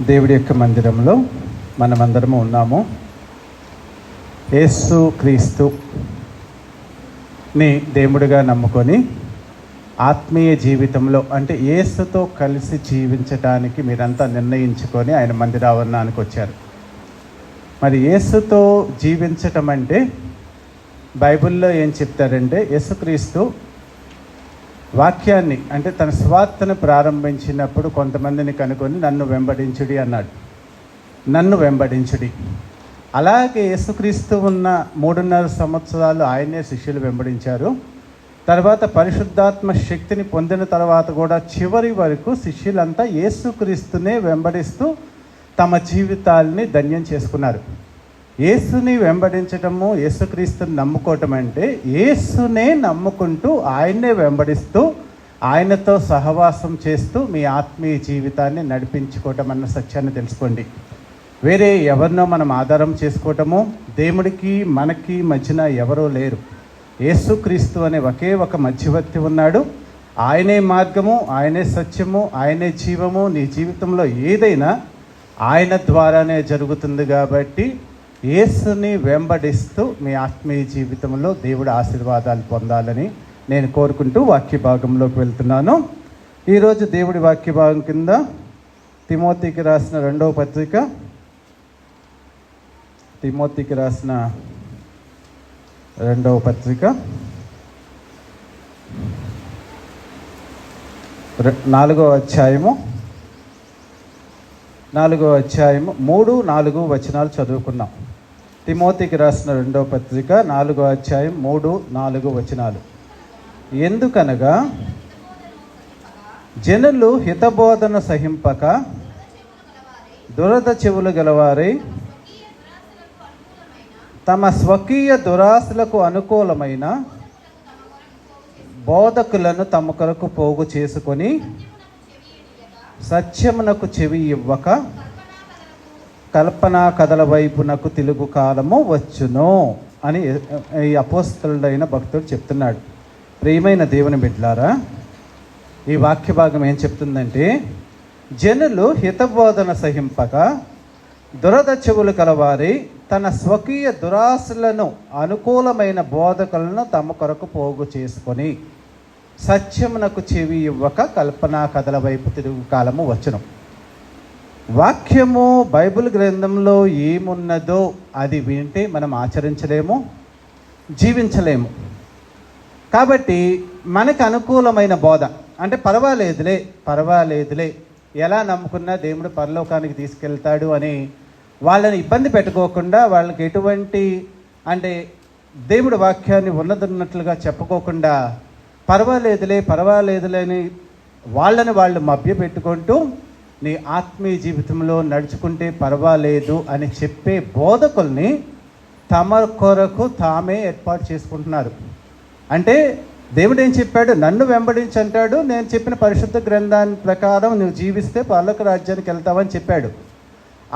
దేవుడి యొక్క మందిరంలో మనమందరము ఉన్నాము. యేసు క్రీస్తుని దేవుడిగా నమ్ముకొని ఆత్మీయ జీవితంలో అంటే యేసుతో కలిసి జీవించడానికి మీరంతా నిర్ణయించుకొని ఆయన మందిరావరణానికి వచ్చారు. మరి యేసుతో జీవించటం అంటే బైబిల్లో ఏం చెప్తారంటే, యేసుక్రీస్తు వాక్యాన్ని అంటే తన స్వార్థను ప్రారంభించినప్పుడు కొంతమందిని కనుకొని నన్ను వెంబడించుడి అన్నాడు. నన్ను వెంబడించుడి. అలాగే యేసుక్రీస్తు ఉన్న 3.5 సంవత్సరాలు ఆయనే శిష్యులు వెంబడించారు. తర్వాత పరిశుద్ధాత్మ శక్తిని పొందిన తర్వాత కూడా చివరి వరకు శిష్యులంతా యేసుక్రీస్తునే వెంబడిస్తూ తమ జీవితాలని ధన్యం చేసుకున్నారు. యేసుని వెంబడించటము, యేసుక్రీస్తుని నమ్ముకోవటం అంటే యేసునే నమ్ముకుంటూ ఆయన్నే వెంబడిస్తూ ఆయనతో సహవాసం చేస్తూ మీ ఆత్మీయ జీవితాన్ని నడిపించుకోవటం అన్న సత్యాన్ని తెలుసుకోండి. వేరే ఎవరినో మనం ఆధారం చేసుకోవటము, దేవుడికి మనకి మధ్యన ఎవరూ లేరు. యేసుక్రీస్తు అనే ఒకే ఒక మధ్యవర్తి ఉన్నాడు. ఆయనే మార్గము, ఆయనే సత్యము, ఆయనే జీవము. నీ జీవితంలో ఏదైనా ఆయన ద్వారానే జరుగుతుంది. కాబట్టి యేసుని వెంబడిస్తూ మీ ఆత్మీయ జీవితంలో దేవుడి ఆశీర్వాదాలు పొందాలని నేను కోరుకుంటూ వాక్య భాగంలోకి వెళ్తున్నాను. ఈరోజు దేవుడి వాక్య భాగం కింద తిమోతికి రాసిన 2వ పత్రిక, తిమోతికి రాసిన 2వ పత్రిక 4వ అధ్యాయము 3, 4 వచనాలు చదువుకున్నాం. తిమోతికి రాసిన 2వ పత్రిక 4వ అధ్యాయం 3, 4 వచనాలు. ఎందుకనగా జనులు హితబోధన సహింపక దురద చెవులు గలవారై తమ స్వకీయ దురాశలకు అనుకూలమైన బోధకులను తమ కొరకు పోగు చేసుకొని సత్యమునకు చెవి ఇవ్వక కల్పనా కథల వైపునకు తిలుగు కాలము వచ్చును అని ఈ అపోస్తలుడైన భక్తుడు చెప్తున్నాడు. ప్రియమైన దేవుని బిడ్డలారా, ఈ వాక్య భాగం ఏం చెప్తుందంటే, జనులు హితబోధన సహింపక దురద చెవులు కలవారి తన స్వకీయ దురాశలను అనుకూలమైన బోధకులను తమ కొరకు పోగు చేసుకొని సత్యమునకు చెవి ఇవ్వక కల్పనా కథల వైపు తిరుగు కాలము వచ్చును. వాక్యము బైబిల్ గ్రంథంలో ఏమున్నదో అది వింటే మనం ఆచరించలేము, జీవించలేము. కాబట్టి మనకు అనుకూలమైన బోధ అంటే పర్వాలేదులే ఎలా నమ్ముకున్నా దేవుడు పరలోకానికి తీసుకెళ్తాడు అని వాళ్ళని ఇబ్బంది పెట్టుకోకుండా, వాళ్ళకి ఎటువంటి అంటే దేవుడి వాక్యాన్ని ఉన్నదన్నట్లుగా చెప్పుకోకుండా పర్వాలేదులే అని వాళ్ళని వాళ్ళు మభ్యపెట్టుకుంటూ నీ ఆత్మీయ జీవితంలో నడుచుకుంటే పర్వాలేదు అని చెప్పే బోధకుల్ని తమ కొరకు తామే ఏర్పాటు చేసుకుంటున్నారు. అంటే దేవుడు ఏం చెప్పాడు? నన్ను వెంబడించి అంటాడు. నేను చెప్పిన పరిశుద్ధ గ్రంథాన్ని ప్రకారం నువ్వు జీవిస్తే పరలోక రాజ్యానికి వెళ్తావని చెప్పాడు.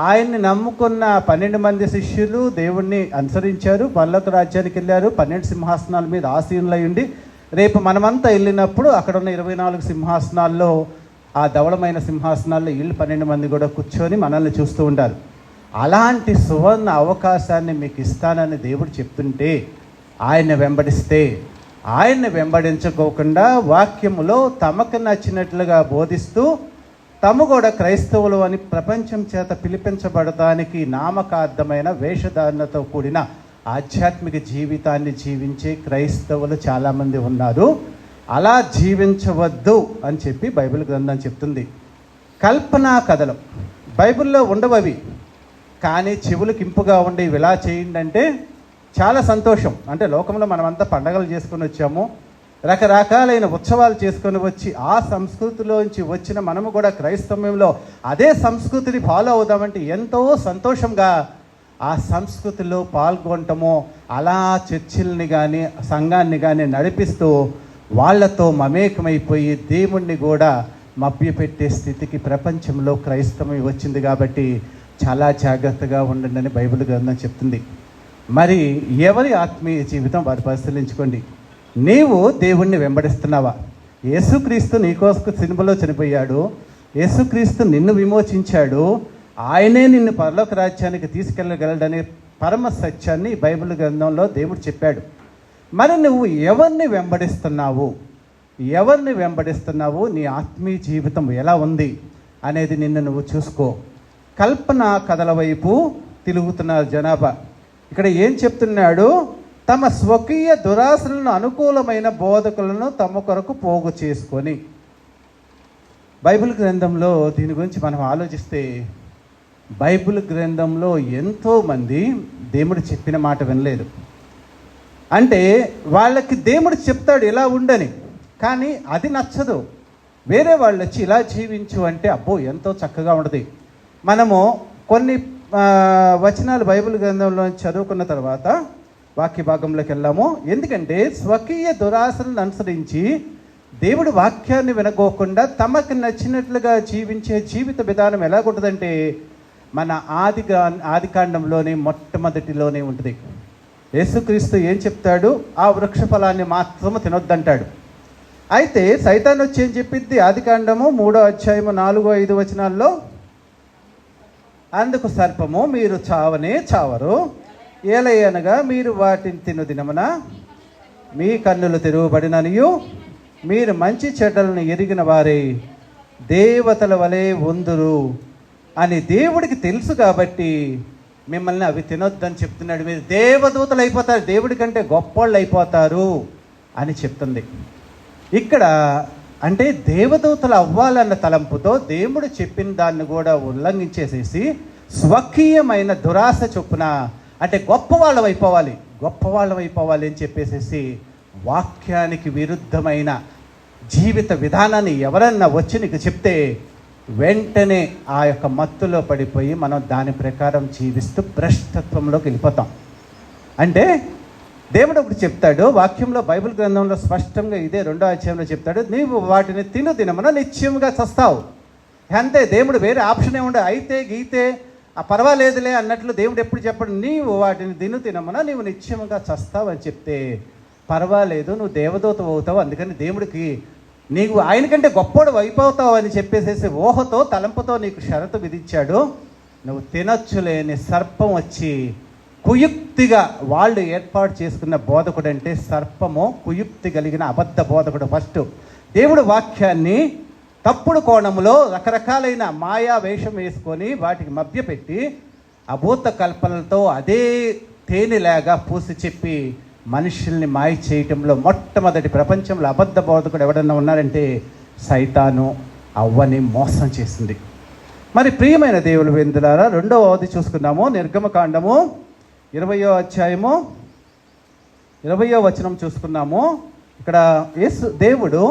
ఆయన్ని నమ్ముకున్న 12 మంది శిష్యులు దేవుణ్ణి అనుసరించారు, పరలోక రాజ్యానికి వెళ్ళారు. 12 సింహాసనాల మీద ఆసీనులై ఉండి రేపు మనమంతా వెళ్ళినప్పుడు అక్కడ ఉన్న 24 సింహాసనాల్లో ఆ ధవళమైన సింహాసనాల్లో వీళ్ళు 12 మంది కూడా కూర్చొని మనల్ని చూస్తూ ఉంటారు. అలాంటి సువర్ణ అవకాశాన్ని మీకు ఇస్తానని దేవుడు చెప్తుంటే ఆయన్ని వెంబడించుకోకుండా వాక్యములో తమకు నచ్చినట్లుగా బోధిస్తూ తాము కూడా క్రైస్తవులు అని ప్రపంచం చేత పిలిపించబడటానికి నామకార్థమైన వేషధారణతో కూడిన ఆధ్యాత్మిక జీవితాన్ని జీవించే క్రైస్తవులు చాలామంది ఉన్నారు. అలా జీవించవద్దు అని చెప్పి బైబిల్ గ్రంథం చెప్తుంది. కల్పనా కథలు బైబిల్లో ఉండవవి, కానీ చెవులకు ఇంపుగా ఉండి ఇలా చేయండి అంటే చాలా సంతోషం. అంటే లోకంలో మనమంతా పండగలు చేసుకొని వచ్చాము, రకరకాలైన ఉత్సవాలు చేసుకొని వచ్చి ఆ సంస్కృతిలోంచి వచ్చిన మనము కూడా క్రైస్తవ్యంలో అదే సంస్కృతిని ఫాలో అవుదామంటే ఎంతో సంతోషంగా ఆ సంస్కృతిలో పాల్గొనటము, అలా చర్చిల్ని కానీ సంఘాన్ని కానీ నడిపిస్తూ వాళ్ళతో మమేకమైపోయి దేవుణ్ణి కూడా మభ్యపెట్టే స్థితికి ప్రపంచంలో క్రైస్తవం వచ్చింది. కాబట్టి చాలా జాగ్రత్తగా ఉండండి అని బైబిల్ గ్రంథం చెప్తుంది. మరి ఎవరి ఆత్మీయ జీవితం వారు పరిశీలించుకోండి. నీవు దేవుణ్ణి వెంబడిస్తున్నావా? యేసుక్రీస్తు నీకోసం సిలువలో చనిపోయాడు, యేసుక్రీస్తు నిన్ను విమోచించాడు, ఆయనే నిన్ను పరలోక రాజ్యానికి తీసుకెళ్ళగలడనే పరమ సత్యాన్ని బైబిల్ గ్రంథంలో దేవుడు చెప్పాడు. మరి నువ్వు ఎవరిని వెంబడిస్తున్నావు, నీ ఆత్మీయ జీవితం ఎలా ఉంది అనేది నిన్ను నువ్వు చూసుకో. కల్పన కథల వైపు తిరుగుతున్నారు జనాభా. ఇక్కడ ఏం చెప్తున్నాడు? తమ స్వకీయ దురాశలను అనుకూలమైన బోధకులను తమ కొరకు పోగు చేసుకొని. బైబిల్ గ్రంథంలో దీని గురించి మనం ఆలోచిస్తే, బైబిల్ గ్రంథంలో ఎంతోమంది దేవుడు చెప్పిన మాట వినలేదు. అంటే వాళ్ళకి దేవుడు చెప్తాడు ఇలా ఉండని, కానీ అది నచ్చదు. వేరే వాళ్ళు వచ్చి ఇలా జీవించు అంటే అబ్బో ఎంతో చక్కగా ఉండదు. మనము కొన్ని వచనాలు బైబిల్ గ్రంథంలో చదువుకున్న తర్వాత వాక్య భాగంలోకి వెళ్ళాము. ఎందుకంటే స్వకీయ దురాశలను అనుసరించి దేవుడు వాక్యాన్ని వినకోకుండా తమకు నచ్చినట్లుగా జీవించే జీవిత విధానం ఎలాగుంటుందంటే మన ఆదికాండంలోనే మొట్టమొదటిలోనే ఉంటుంది. యేసుక్రీస్తు ఏం చెప్తాడు? ఆ వృక్ష ఫలాన్ని మాత్రము తినొద్దంటాడు. అయితే సైతాన్ వచ్చి ఏం చెప్పిద్ది? ఆదికాండము 3వ అధ్యాయము 4-5 వచనాల్లో, అందుకు సర్పము, మీరు చావనే చావరు, ఏలయనగా మీరు వాటిని తిను దినమున మీ కన్నులు తెరవబడిననియు మీరు మంచి చెడ్డలను ఎరిగిన వారే దేవతల వలె ఉందురు అని దేవుడికి తెలుసు కాబట్టి మిమ్మల్ని అవి తినొద్దని చెప్తున్నాడు. మీరు దేవదూతలు అయిపోతారు, దేవుడి కంటే గొప్పోళ్ళు అయిపోతారు అని చెప్తుంది. ఇక్కడ అంటే దేవదూతలు అవ్వాలన్న తలంపుతో దేవుడు చెప్పిన దాన్ని కూడా ఉల్లంఘించేసేసి స్వకీయమైన దురాశ చొప్పున అంటే గొప్పవాళ్ళం అయిపోవాలి అని చెప్పేసేసి వాక్యానికి విరుద్ధమైన జీవిత విధానాన్ని ఎవరన్నా వచ్చి నీకు చెప్తే వెంటనే ఆ యొక్క మత్తులో పడిపోయి మనం దాని ప్రకారం జీవిస్తూ భ్రష్టత్వంలోకి వెళ్ళిపోతాం. అంటే దేవుడు ఒకటి చెప్తాడు వాక్యంలో, బైబిల్ గ్రంథంలో స్పష్టంగా ఇదే 2వ అధ్యాయంలో చెప్తాడు, నీవు వాటిని తిను దినమున నిశ్చయముగా చస్తావు. అంతే, దేవుడు వేరే ఆప్షన్ ఉండదు. అయితే గీతే పర్వాలేదులే అన్నట్లు దేవుడు ఎప్పుడు చెప్పడు, నీవు వాటిని తినమున నీవు నిశ్చయముగా చస్తావు అని చెప్తే పర్వాలేదు, నువ్వు దేవదూత అవుతావు, అందుకని దేవుడికి నీకు ఆయన కంటే గొప్పోడు అయిపోతావు అని చెప్పేసేసి ఊహతో తలంపుతో నీకు షరతు విధించాడు. నువ్వు తినచ్చులేని సర్పం వచ్చి కుయుక్తిగా, వాళ్ళు ఏర్పాటు చేసుకున్న బోధకుడు అంటే సర్పము కుయుక్తి కలిగిన అబద్ధ బోధకుడు. ఫస్ట్ దేవుడు వాక్యాన్ని తప్పుడు కోణంలో రకరకాలైన మాయా వేషం వేసుకొని వాటికి మభ్యపెట్టి అభూత కల్పనలతో అదే తేనెలాగా పూసి చెప్పి మనుషుల్ని మాయ చేయటంలో మొట్టమొదటి ప్రపంచంలో అబద్ధ బోధకుడు ఎవడన్నా ఉన్నారంటే సైతాను అవ్వని మోసం చేసింది. మరి ప్రియమైన దేవుని విందులారా, 2వ అవధి చూసుకున్నాము. నిర్గమకాండము 20వ అధ్యాయము 20వ వచనం చూసుకున్నాము. ఇక్కడ దేవుడు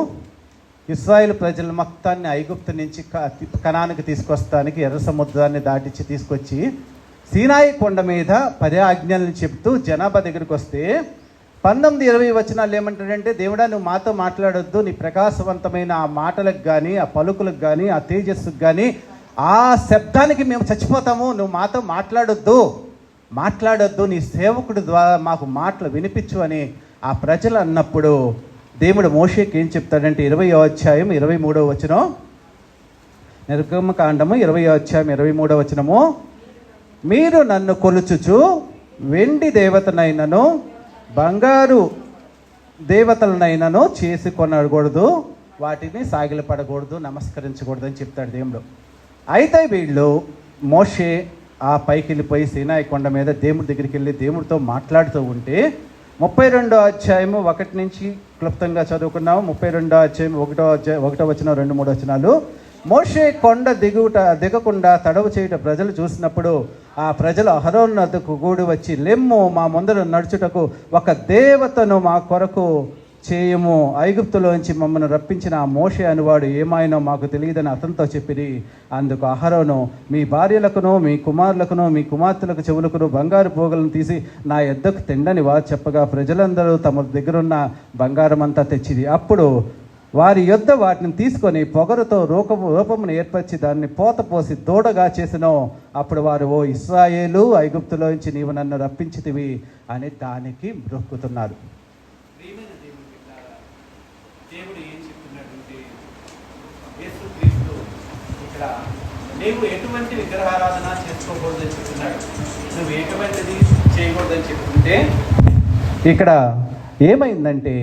ఇశ్రాయేలు ప్రజల మొత్తాన్ని ఐగుప్తు నుంచి కనానికి తీసుకొస్తానికి ఎర్ర సముద్రాన్ని దాటించి తీసుకొచ్చి సీనాయి కొండ మీద 10 ఆజ్ఞలను చెప్తూ జనాభా దగ్గరికి వస్తే 19-20 వచనాలు ఏమంటాడంటే, దేవుడా నువ్వు మాతో మాట్లాడొద్దు, నీ ప్రకాశవంతమైన ఆ మాటలకు కానీ ఆ పలుకులకు కానీ ఆ తేజస్సుకు కానీ ఆ శబ్దానికి మేము చచ్చిపోతాము, నువ్వు మాతో మాట్లాడొద్దు, నీ సేవకుడి ద్వారా మాకు మాటలు వినిపించు అని ఆ ప్రజలు అన్నప్పుడు దేవుడు మోషేకి ఏం చెప్తాడంటే 20వ అధ్యాయం 23వ వచనం, నిర్గమకాండము 20వ అధ్యాయం 23వ వచనము, మీరు నన్ను కొలుచుచు వెండి దేవతనైనను బంగారు దేవతలనైనను చేసి కొనకూడదు, వాటిని సాగిలపడకూడదు, నమస్కరించకూడదు అని చెప్తాడు దేవుడు. అయితే వీళ్ళు మోషే ఆ పైకి వెళ్ళిపోయి సీనాయి కొండ మీద దేవుడి దగ్గరికి వెళ్ళి దేవుడితో మాట్లాడుతూ ఉంటే 32వ అధ్యాయము 1 నుంచి క్లుప్తంగా చదువుకున్నాము. 32వ అధ్యాయం 1వ వచనం 2-3 వచనాలు. మోషే కొండ దిగకుండా తడవు చేయుట ప్రజలు చూసినప్పుడు ఆ ప్రజలు అహరోను వద్దకు కూడి వచ్చి, లెమ్ము, మా ముందర నడుచుటకు ఒక దేవతను మా కొరకు చేయము, ఐగుప్తులోంచి మమ్మల్ని రప్పించిన ఆ మోషే అనువాడు ఏమాయనో మాకు తెలియదని అతనితో చెప్పిరి. అందుకు అహరోను, మీ భార్యలకును మీ కుమారులకును మీ కుమార్తెలకు చెవులకును బంగారు పోగులను తీసి నా యొద్దకు తెండని వారు చెప్పగా ప్రజలందరూ తమ దగ్గరున్న బంగారం అంతా తెచ్చిది. అప్పుడు వారి యొద్ద వాటిని తీసుకొని పొగరుతో రూపమును ఏర్పరిచి దాన్ని పోత పోసి దూడగా చేసినో. అప్పుడు వారు, ఓ ఇశ్రాయేలు, ఐగుప్తులోంచి నీవు నన్ను రప్పించితివి అని దానికి మొక్కుతున్నారు. దేవుడు ఏం చెప్తున్నాడంటే, యేసుక్రీస్తు ఇక్కడ నీవు ఎటువంటి విగ్రహారాధన చేసుకోకూడదని చెప్తున్నాడు. నువ్వు ఎటువంటిది చేయకూడదని చెప్తుంటే ఇక్కడ ఏమైందంటే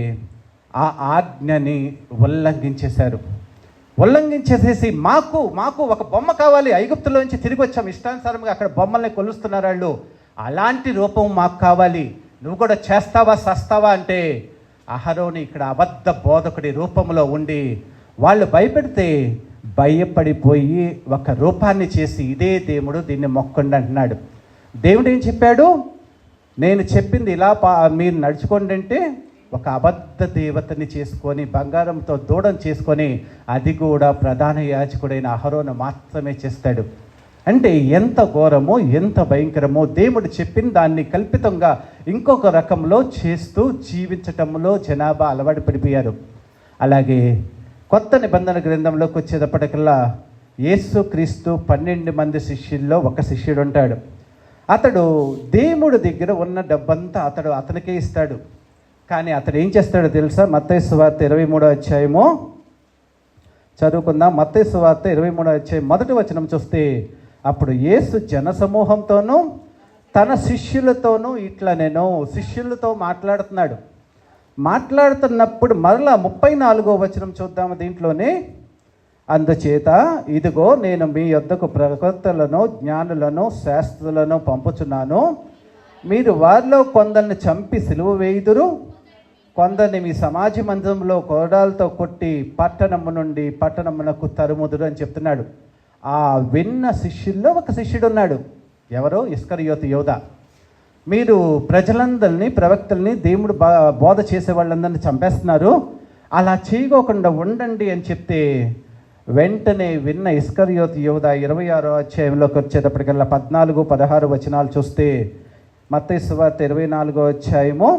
ఆ ఆజ్ఞని ఉల్లంఘించేశారు. ఉల్లంఘించేసేసి మాకు ఒక బొమ్మ కావాలి, ఐగుప్తులోంచి తిరిగి వచ్చాం, ఇష్టానుసారంగా అక్కడ బొమ్మల్ని కొలుస్తున్నారు వాళ్ళు, అలాంటి రూపం మాకు కావాలి, నువ్వు కూడా చేస్తావా సస్తావా అంటే అహరోను ఇక్కడ అబద్ధ బోధకుడి రూపంలో ఉండి వాళ్ళు భయపెడితే భయపడిపోయి ఒక రూపాన్ని చేసి ఇదే దేవుడు దీన్ని మొక్కండి అంటున్నాడు. దేవుడు ఏం చెప్పాడు? నేను చెప్పింది ఇలా మీరు నడుచుకోండి అంటే ఒక అబద్ధ దేవతని చేసుకొని బంగారంతో దూడం చేసుకొని అది కూడా ప్రధాన యాజకుడైన అహరోను మాత్రమే చేస్తాడు. అంటే ఎంత ఘోరమో ఎంత భయంకరమో, దేవుడు చెప్పిన దాన్ని కల్పితంగా ఇంకొక రకంలో చేస్తూ జీవించటంలో జనాభా అలవాటు పడిపోయారు. అలాగే కొత్త నిబంధన గ్రంథంలోకి వచ్చేటప్పటికల్లా యేసుక్రీస్తు 12 మంది శిష్యుల్లో ఒక శిష్యుడు ఉంటాడు. అతడు దేవుడి దగ్గర ఉన్న డబ్బంతా అతనికే ఇస్తాడు. కానీ అతడు ఏం చేస్తాడో తెలుసా? మత్తయి సువార్త 23వ అధ్యాయము చదువుకుందాం. మత్తయి సువార్త 23వ అధ్యాయం 1వ వచనం చూస్తే, అప్పుడు యేసు జనసమూహంతోనూ తన శిష్యులతోనూ నేను శిష్యులతో మాట్లాడుతున్నప్పుడు మరలా 34వ వచనం చూద్దాము. దీంట్లోనే, అందుచేత ఇదిగో నేను మీ యొద్దకు ప్రవక్తలను జ్ఞానులను శాస్త్రులను పంపుచున్నాను, మీరు వారిలో కొందరిని చంపి సిలువ వేయుదురు, కొందరిని మీ సమాజ మందిరంలో కోడాలతో కొట్టి పట్టణము నుండి పట్టణమునకు తరుముదురు అని చెప్తున్నాడు. ఆ విన్న శిష్యుల్లో ఒక శిష్యుడు ఉన్నాడు. ఎవరో? ఇస్కరియోతు యోధా. మీరు ప్రజలందరినీ ప్రవక్తల్ని దేవుడు బోధ చేసే వాళ్ళందరినీ చంపేస్తున్నారు, అలా చేయకోకుండా ఉండండి అని చెప్తే వెంటనే విన్న ఇస్కరియోతు యోధా 26వ అధ్యాయంలోకి వచ్చేటప్పటికల్లా 14, 16 వచనాలు చూస్తే, మత్తయి సువార్త 24వ అధ్యాయము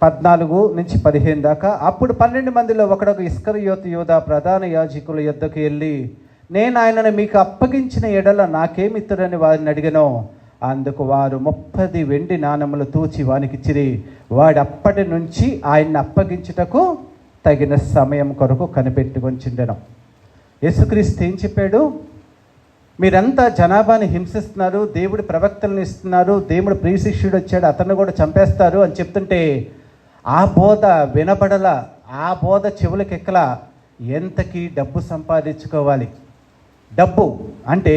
14 నుంచి 15 దాకా, అప్పుడు 12 మందిలో ఒకడొక ఇస్కరియోతు యోధా ప్రధాన యాజకుల యొద్దకు వెళ్ళి, నేను ఆయనను మీకు అప్పగించిన ఎడల నాకేమిత్తురని వారిని అడిగాను. అందుకు వారు 30 వెండి నాణములు తూచి వానికిచ్చిరి. వాడు అప్పటి నుంచి ఆయన్ని అప్పగించుటకు తగిన సమయం కొరకు కనిపెట్టుకొంచుండెను. యేసుక్రీస్తు ఏం చెప్పాడు? మీరంతా జనాభాని హింసిస్తున్నారు, దేవుడి ప్రవక్తలను ఇస్తున్నారు, దేవుడు ప్రియ శిష్యుడు వచ్చాడు అతన్ని కూడా చంపేస్తారు అని చెప్తుంటే ఆ బోధ వినబడల, ఆ బోధ చెవులకు ఎక్కల. ఎంతకీ డబ్బు సంపాదించుకోవాలి. డబ్బు అంటే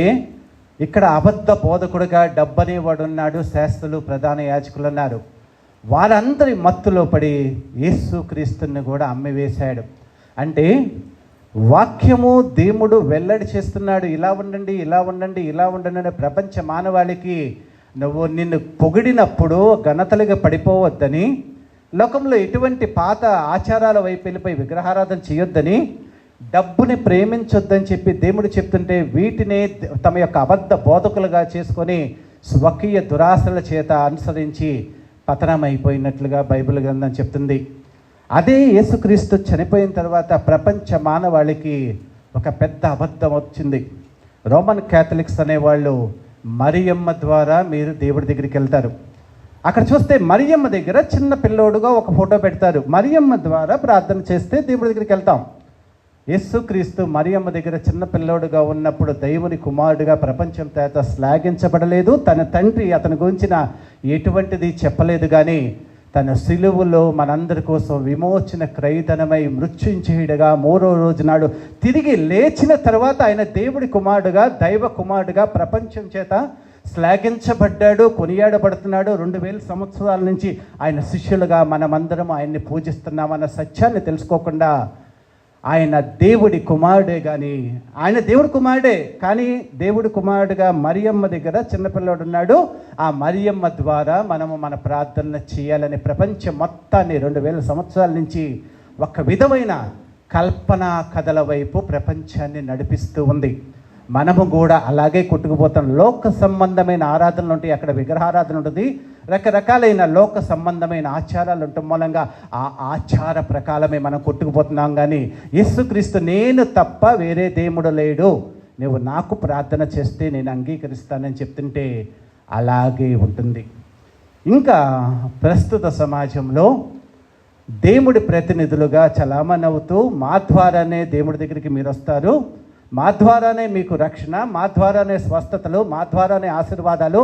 ఇక్కడ అబద్ధ బోధకుడుగా డబ్బు అనేవాడు ఉన్నాడు, శాస్త్రులు ప్రధాన యాజకులు ఉన్నారు. వారందరి మత్తులో పడి యేసుక్రీస్తుని కూడా అమ్మివేశాడు. అంటే వాక్యము దేవుడు వెల్లడి చేస్తున్నాడు, ఇలా ఉండండి ఇలా ఉండండి ఇలా ఉండండి. ప్రపంచ మానవాళికి నువ్వు నిన్ను పొగిడినప్పుడు ఘనతలుగా పడిపోవద్దని, లోకంలో ఎటువంటి పాత ఆచారాల వైపు వెళ్ళిపోయి విగ్రహారాధన చేయొద్దని, డబ్బుని ప్రేమించొద్దని చెప్పి దేవుడు చెప్తుంటే వీటినే తమ యొక్క అబద్ధ బోధకులుగా చేసుకొని స్వకీయ దురాశల చేత అనుసరించి పతనమైపోయినట్లుగా బైబిల్ గ్రంథం చెప్తుంది. అదే యేసుక్రీస్తు చనిపోయిన తర్వాత ప్రపంచ మానవాళికి ఒక పెద్ద అబద్ధం వచ్చింది. రోమన్ క్యాథలిక్స్ అనేవాళ్ళు మరియమ్మ ద్వారా మీరు దేవుడి దగ్గరికి వెళ్తారు. అక్కడ చూస్తే మరియమ్మ దగ్గర చిన్న పిల్లోడుగా ఒక ఫోటో పెడతారు. మరియమ్మ ద్వారా ప్రార్థన చేస్తే దేవుడి దగ్గరికి వెళ్తాం. యేసుక్రీస్తు మరియమ్మ దగ్గర చిన్న పిల్లోడుగా ఉన్నప్పుడు దేవుని కుమారుడిగా ప్రపంచం చేత శ్లాఘించబడలేదు. తన తండ్రి అతని గురించిన ఎటువంటిది చెప్పలేదు. కానీ తన సిలువలో మనందరి కోసం విమోచన క్రయధనమై మృత్యుంజయుడిగా 3వ రోజు నాడు తిరిగి లేచిన తర్వాత ఆయన దేవుడి కుమారుడుగా, దైవ కుమారుడుగా ప్రపంచం చేత శ్లాఘించబడ్డాడు, కొనియాడబడుతున్నాడు. 2000 సంవత్సరాల నుంచి ఆయన శిష్యులుగా మనమందరం ఆయన్ని పూజిస్తున్నామన్న సత్యాన్ని తెలుసుకోకుండా ఆయన దేవుడి కుమారుడే, కానీ ఆయన దేవుడి కుమారుడే కానీ దేవుడి కుమారుడుగా మరియమ్మ దగ్గర చిన్నపిల్లడు ఉన్నాడు. ఆ మరియమ్మ ద్వారా మనము మన ప్రార్థన చేయాలని ప్రపంచం మొత్తాన్ని 2000 సంవత్సరాల నుంచి ఒక విధమైన కల్పనా కథల వైపు ప్రపంచాన్ని నడిపిస్తూ ఉంది. మనము కూడా అలాగే కొట్టుకుపోతాం. లోక సంబంధమైన ఆరాధనలు ఉంటాయి, అక్కడ విగ్రహారాధన ఉంటుంది, రకరకాలైన లోక సంబంధమైన ఆచారాలు ఉండటం మూలంగా ఆ ఆచార ప్రకారమే మనం కొట్టుకుపోతున్నాం. కానీ యేసుక్రీస్తు నేను తప్ప వేరే దేవుడు లేడు, నువ్వు నాకు ప్రార్థన చేస్తే నేను అంగీకరిస్తానని చెప్తుంటే అలాగే ఉంటుంది. ఇంకా ప్రస్తుత సమాజంలో దేవుడి ప్రతినిధులుగా చలామణి అవుతూ మా ద్వారానే దేవుడి దగ్గరికి మీరు వస్తారు, మా ద్వారానే మీకు రక్షణ, మా ద్వారానే స్వస్థతలు, మా ద్వారానే ఆశీర్వాదాలు,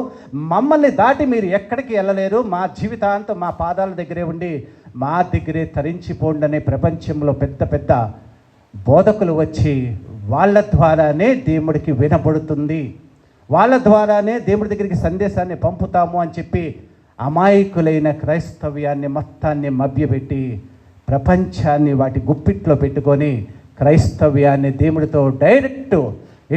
మమ్మల్ని దాటి మీరు ఎక్కడికి వెళ్ళలేరు, మా జీవితాంతం మా పాదాల దగ్గరే ఉండి మా దగ్గరే తరించిపోండి అనే ప్రపంచంలో పెద్ద పెద్ద బోధకులు వచ్చి వాళ్ళ ద్వారానే దేవుడికి వినబడుతుంది, వాళ్ళ ద్వారానే దేవుడి దగ్గరికి సందేశాన్ని పంపుతాము అని చెప్పి అమాయకులైన క్రైస్తవ్యాన్ని మొత్తాన్ని మభ్యపెట్టి ప్రపంచాన్ని వాటి గుప్పిట్లో పెట్టుకొని క్రైస్తవ్యాన్ని దేవుడితో డైరెక్ట్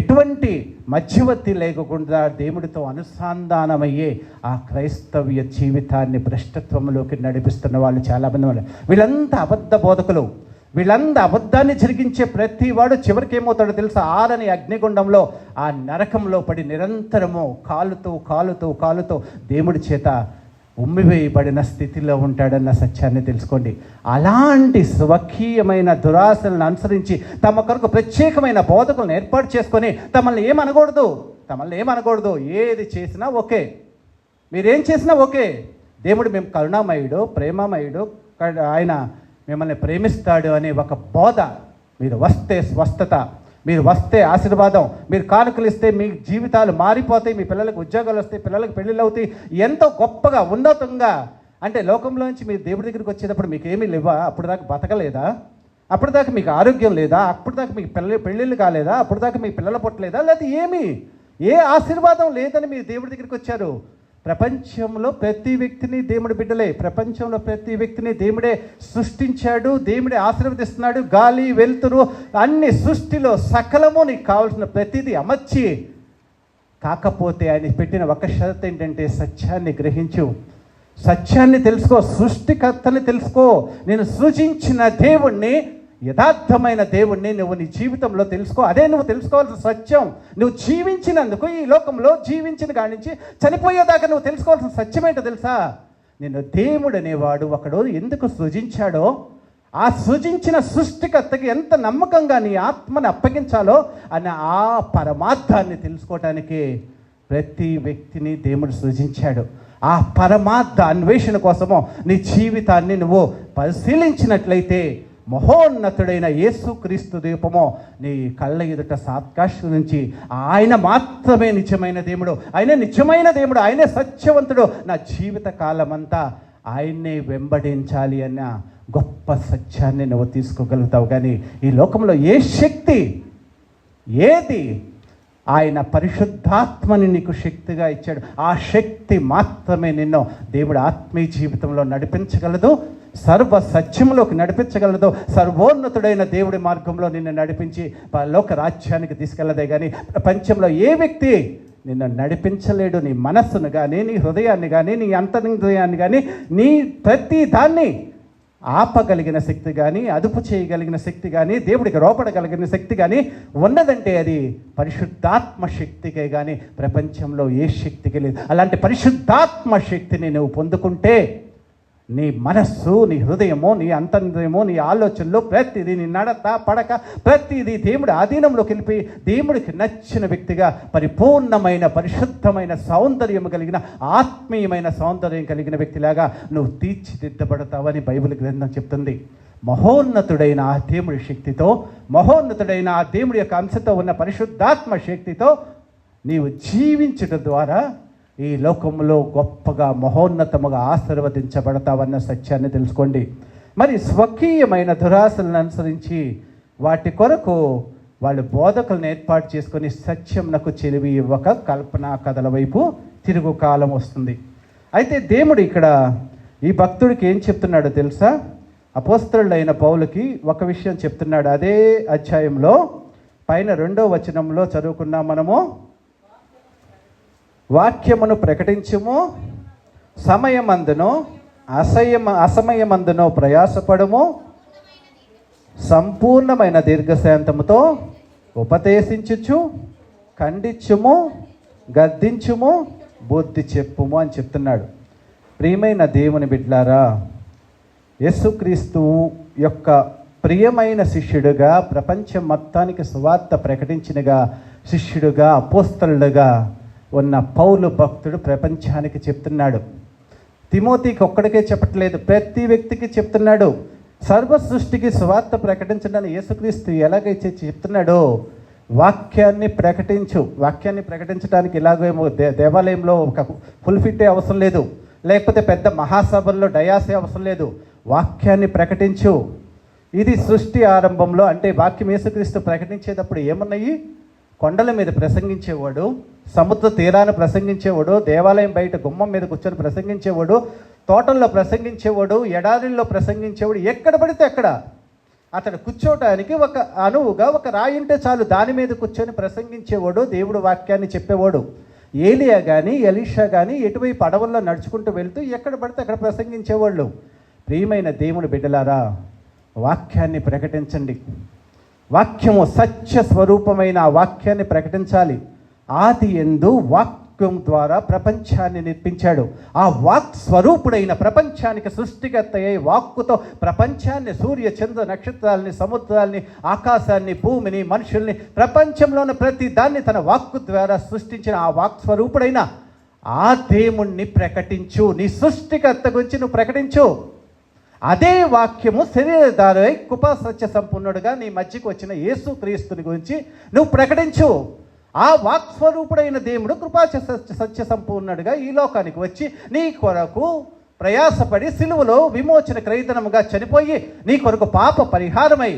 ఎటువంటి మధ్యవర్తి లేకుండా దేవుడితో అనుసంధానమయ్యే ఆ క్రైస్తవ్య జీవితాన్ని భ్రష్టత్వంలోకి నడిపిస్తున్న వాళ్ళు చాలామంది వాళ్ళు. వీళ్ళంతా అబద్ధ బోధకులు, వీళ్ళంతా అబద్ధాన్ని జరిగించే ప్రతి వాడు చివరికి ఏమవుతాడో తెలుసా? ఆరని అగ్నిగుండంలో ఆ నరకంలో పడి నిరంతరము కాలుతూ కాలుతూ కాలుతూ దేవుడి చేత ఉమ్మివేయబడిన స్థితిలో ఉంటాడన్న సత్యాన్ని తెలుసుకోండి. అలాంటి స్వకీయమైన దురాశలను అనుసరించి తమ కొరకు ప్రత్యేకమైన బోధకులను ఏర్పాటు చేసుకొని తమల్ని ఏమనకూడదు, ఏది చేసినా ఓకే, మీరేం చేసినా ఓకే, దేవుడు మేము కరుణామయుడు, ప్రేమమయుడు, ఆయన మిమ్మల్ని ప్రేమిస్తాడు అనే ఒక బోధ. మీరు వస్తే స్వస్థత, మీరు వస్తే ఆశీర్వాదం, మీరు కానుకలు ఇస్తే మీ జీవితాలు మారిపోతాయి, మీ పిల్లలకు ఉద్యోగాలు వస్తాయి, పిల్లలకు పెళ్ళిళ్ళు అవుతాయి, ఎంతో గొప్పగా ఉన్నతంగా. అంటే లోకంలోంచి మీరు దేవుడి దగ్గరికి వచ్చేటప్పుడు మీకు ఏమీ లేవా? అప్పుడు దాకా బతకలేదా? అప్పుడు దాకా మీకు ఆరోగ్యం లేదా? అప్పుడు దాకా మీకు పెళ్ళిళ్ళు కాలేదా? అప్పుడు దాకా మీకు పిల్లలు పుట్టలేదా? లేదా ఏ ఆశీర్వాదం లేదని మీరు దేవుడి దగ్గరికి వచ్చారు? ప్రపంచంలో ప్రతి వ్యక్తిని దేవుడి బిడ్డలే, ప్రపంచంలో ప్రతి వ్యక్తిని దేవుడే సృష్టించాడు, దేవుడే ఆశీర్వదిస్తున్నాడు. గాలి, వెలుతురు, అన్ని సృష్టిలో సకలము నీకు కావాల్సిన ప్రతిదీ అమర్చి, కాకపోతే ఆయన పెట్టిన ఒక షరతు ఏంటంటే సత్యాన్ని గ్రహించు, సత్యాన్ని తెలుసుకో, సృష్టికర్తని తెలుసుకో, నేను సృజించిన దేవుణ్ణి, యథార్థమైన దేవుణ్ణి నువ్వు నీ జీవితంలో తెలుసుకో. అదే నువ్వు తెలుసుకోవాల్సిన సత్యం. నువ్వు జీవించినందుకు ఈ లోకంలో జీవించిన కాడి నుంచి చనిపోయేదాకా నువ్వు తెలుసుకోవాల్సిన సత్యం ఏంటో తెలుసా? నిన్ను దేవుడు అనేవాడు ఒకడు ఎందుకు సృజించాడో, ఆ సృజించిన సృష్టికర్తకి ఎంత నమ్మకంగా నీ ఆత్మని అప్పగించాలో అన్న ఆ పరమార్థాన్ని తెలుసుకోవటానికి ప్రతి వ్యక్తిని దేవుడు సృజించాడు. ఆ పరమార్థ అన్వేషణ కోసము నీ జీవితాన్ని నువ్వు పరిశీలించినట్లయితే మహోన్నతుడైన యేసుక్రీస్తు దీపము నీ కళ్ళ ఎదుట సాత్కాశం నుంచి ఆయన మాత్రమే నిజమైన దేవుడు, ఆయన నిజమైన దేవుడు, ఆయనే సత్యవంతుడు, నా జీవిత కాలమంతా ఆయన్నే వెంబడించాలి అన్న గొప్ప సత్యాన్ని నువ్వు తీసుకోగలుగుతావు. కానీ ఈ లోకంలో ఏ శక్తి, ఏది, ఆయన పరిశుద్ధాత్మని నీకు శక్తిగా ఇచ్చాడు. ఆ శక్తి మాత్రమే నిన్ను దేవుడు ఆత్మీయ జీవితంలో నడిపించగలదు, సర్వ సత్యంలోకి నడిపించగలదు, సర్వోన్నతుడైన దేవుడి మార్గంలో నిన్ను నడిపించి లోక రాజ్యానికి తీసుకెళ్ళదే. కానీ ప్రపంచంలో ఏ వ్యక్తి నిన్ను నడిపించలేడు. నీ మనస్సును కానీ, నీ హృదయాన్ని కానీ, నీ అంతర్హృదయాన్ని కానీ, నీ ప్రతి దాన్ని ఆపగలిగిన శక్తి కానీ, అదుపు చేయగలిగిన శక్తి కానీ, దేవుడికి రోపడగలిగిన శక్తి కానీ ఉన్నదంటే అది పరిశుద్ధాత్మ శక్తికే కానీ ప్రపంచంలో ఏ శక్తికి లేదు. అలాంటి పరిశుద్ధాత్మ శక్తిని నువ్వు పొందుకుంటే నీ మనస్సు, నీ హృదయము, నీ అంతర్హృదయము, నీ ఆలోచనలు ప్రతిదీ, నీ నడత పడక ప్రతిదీ దేవుడి ఆధీనంలోకి వెళ్ళి దేవుడికి నచ్చిన వ్యక్తిగా పరిపూర్ణమైన పరిశుద్ధమైన సౌందర్యం కలిగిన ఆత్మీయమైన సౌందర్యం కలిగిన వ్యక్తిలాగా నువ్వు తీర్చిదిద్దబడతావని బైబిల్ గ్రంథం చెప్తుంది. మహోన్నతుడైన ఆ దేవుడి శక్తితో, మహోన్నతుడైన ఆ దేవుడి యొక్క అంశతో ఉన్న పరిశుద్ధాత్మ శక్తితో నీవు జీవించడం ద్వారా ఈ లోకంలో గొప్పగా మహోన్నతముగా ఆశీర్వదించబడతావన్న సత్యాన్ని తెలుసుకోండి. మరి స్వకీయమైన దురాశలను అనుసరించి వాటి కొరకు వాళ్ళు బోధకులను ఏర్పాటు చేసుకొని సత్యంనకు చెలివి ఇవ్వక కల్పనా కథల వైపు తిరుగు కాలం వస్తుంది. అయితే దేవుడు ఇక్కడ ఈ భక్తుడికి ఏం చెప్తున్నాడో తెలుసా? అపోస్తలుడైన పౌలుకి ఒక విషయం చెప్తున్నాడు. అదే అధ్యాయంలో పైన 2వ వచనంలో చదువుకున్నాం మనము. వాక్యమును ప్రకటించుము, సమయమందును అసమయమందును ప్రయాసపడము, సంపూర్ణమైన దీర్ఘశాంతముతో ఉపదేశించుచు, ఖండించుము, గద్దించుము, బుద్ధి చెప్పుము అని చెప్తున్నాడు. ప్రియమైన దేవుని బిడ్డలారా, యేసుక్రీస్తు యొక్క ప్రియమైన శిష్యుడుగా, ప్రపంచం మొత్తానికి సువార్త ప్రకటించినగా శిష్యుడుగా, అపోస్తలుడుగా ఉన్న పౌలు భక్తుడు ప్రపంచానికి చెప్తున్నాడు. తిమోతికి ఒక్కడికే చెప్పట్లేదు, ప్రతి వ్యక్తికి చెప్తున్నాడు. సర్వ సృష్టికి సువార్త ప్రకటించడానికి యేసుక్రీస్తు ఎలాగైతే చెప్తున్నాడో వాక్యాన్ని ప్రకటించు. వాక్యాన్ని ప్రకటించడానికి ఇలాగేమో దేవాలయంలో ఒక ఫుల్ఫిట్టే అవసరం లేదు, లేకపోతే పెద్ద మహాసభల్లో డయాసే అవసరం లేదు. వాక్యాన్ని ప్రకటించు. ఇది సృష్టి ఆరంభంలో, అంటే వాక్యం యేసుక్రీస్తు ప్రకటించేటప్పుడు ఏమున్నాయి? కొండల మీద ప్రసంగించేవాడు, సముద్ర తీరాన్ని ప్రసంగించేవాడు, దేవాలయం బయట గుమ్మం మీద కూర్చొని ప్రసంగించేవాడు, తోటల్లో ప్రసంగించేవాడు, ఎడారిల్లో ప్రసంగించేవాడు. ఎక్కడ పడితే అక్కడ అతడు కూర్చోవటానికి ఒక అనువుగా ఒక రాయి ఉంటే చాలు, దాని మీద కూర్చొని ప్రసంగించేవాడు, దేవుడు వాక్యాన్ని చెప్పేవాడు. ఏలియా కానీ ఎలీషా కానీ ఎటువైపు అడవుల్లో నడుచుకుంటూ వెళ్తూ ఎక్కడ పడితే అక్కడ ప్రసంగించేవాళ్ళు. ప్రియమైన దేవుని బిడ్డలారా, వాక్యాన్ని ప్రకటించండి. వాక్యము సత్య స్వరూపమైన ఆ వాక్యాన్ని ప్రకటించాలి. ఆది యందు వాక్యం ద్వారా ప్రపంచాన్ని నిర్మించాడు. ఆ వాక్ స్వరూపుడైన ప్రపంచానికి సృష్టికర్త అయి వాక్కుతో ప్రపంచాన్ని, సూర్య చంద్ర నక్షత్రాలని, సముద్రాల్ని, ఆకాశాన్ని, భూమిని, మనుషుల్ని, ప్రపంచంలోని ప్రతి దాన్ని తన వాక్కు ద్వారా సృష్టించిన ఆ వాక్ స్వరూపుడైన ఆ దేవుణ్ణి ప్రకటించు. నీ సృష్టికర్త గురించి నువ్వు ప్రకటించు. అదే వాక్యము శరీరధారై కృపా సత్య సంపూర్ణుడుగా నీ మధ్యకు వచ్చిన యేసుక్రీస్తుని గురించి నువ్వు ప్రకటించు. ఆ వాక్స్వరూపుడైన దేవుడు కృపా సత్య సంపూర్ణుడుగా ఈ లోకానికి వచ్చి నీ కొరకు ప్రయాసపడి సిలువలో విమోచన క్రయధనముగా చనిపోయి నీ కొరకు పాప పరిహారమై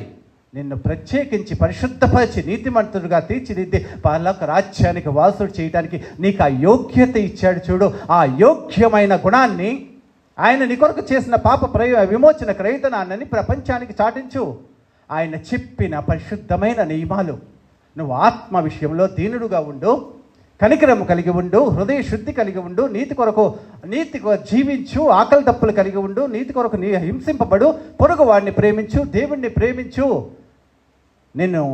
నిన్ను ప్రత్యేకించి పరిశుద్ధపరిచి నీతిమంతుడుగా తీర్చిదిద్ది పరలోక రాజ్యానికి వారసుడు చేయడానికి నీకు ఆ యోగ్యత ఇచ్చాడు. చూడు, ఆ యోగ్యమైన గుణాన్ని, ఆయన నీ కొరకు చేసిన పాప విమోచన క్రయధనాన్ని ప్రపంచానికి చాటించు. ఆయన చెప్పిన పరిశుద్ధమైన నియమాలు. నువ్వు ఆత్మ విషయంలో దీనుడుగా ఉండు, కనికరము కలిగి ఉండు, హృదయ శుద్ధి కలిగి ఉండు, నీతి కొరకు జీవించు, ఆకలి దప్పులు కలిగి ఉండు, నీతి కొరకు హింసింపబడు, పొరుగు వాడిని ప్రేమించు, దేవుణ్ణి ప్రేమించు. నిన్ను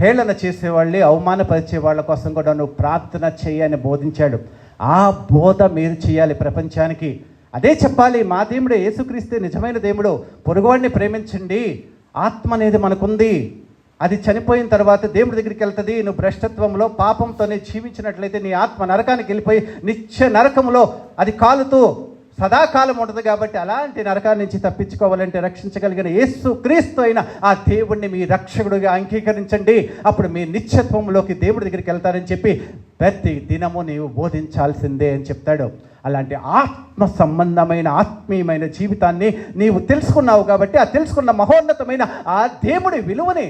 హేళన చేసేవాళ్ళే, అవమానపరిచే వాళ్ళ కోసం కూడా నువ్వు ప్రార్థన చేయని బోధించాడు. ఆ బోధ మీరు చేయాలి ప్రపంచానికి. అదే చెప్పాలి, మా దేవుడే యేసుక్రీస్తే నిజమైన దేవుడు. పొరుగువాడిని ప్రేమించండి. ఆత్మ అనేది మనకుంది, అది చనిపోయిన తర్వాత దేవుడి దగ్గరికి వెళ్తుంది. నువ్వు భ్రష్టత్వంలో పాపంతోనే జీవించినట్లయితే నీ ఆత్మ నరకానికి వెళ్ళిపోయి నిత్య నరకంలో అది కాలుతూ సదాకాలం ఉంటుంది. కాబట్టి అలాంటి నరకాన్ని నుంచి తప్పించుకోవాలంటే రక్షించగలిగిన యేసుక్రీస్తు అయిన ఆ దేవుణ్ణి మీ రక్షకుడిగా అంగీకరించండి. అప్పుడు మీ నిత్యత్వంలోకి దేవుడి దగ్గరికి వెళ్తారని చెప్పి ప్రతి దినము నీవు బోధించాల్సిందే అని చెప్తాడు. అలాంటి ఆత్మ సంబంధమైన ఆత్మీయమైన జీవితాన్ని నీవు తెలుసుకున్నావు కాబట్టి ఆ తెలుసుకున్న మహోన్నతమైన ఆ దేవుడి విలువని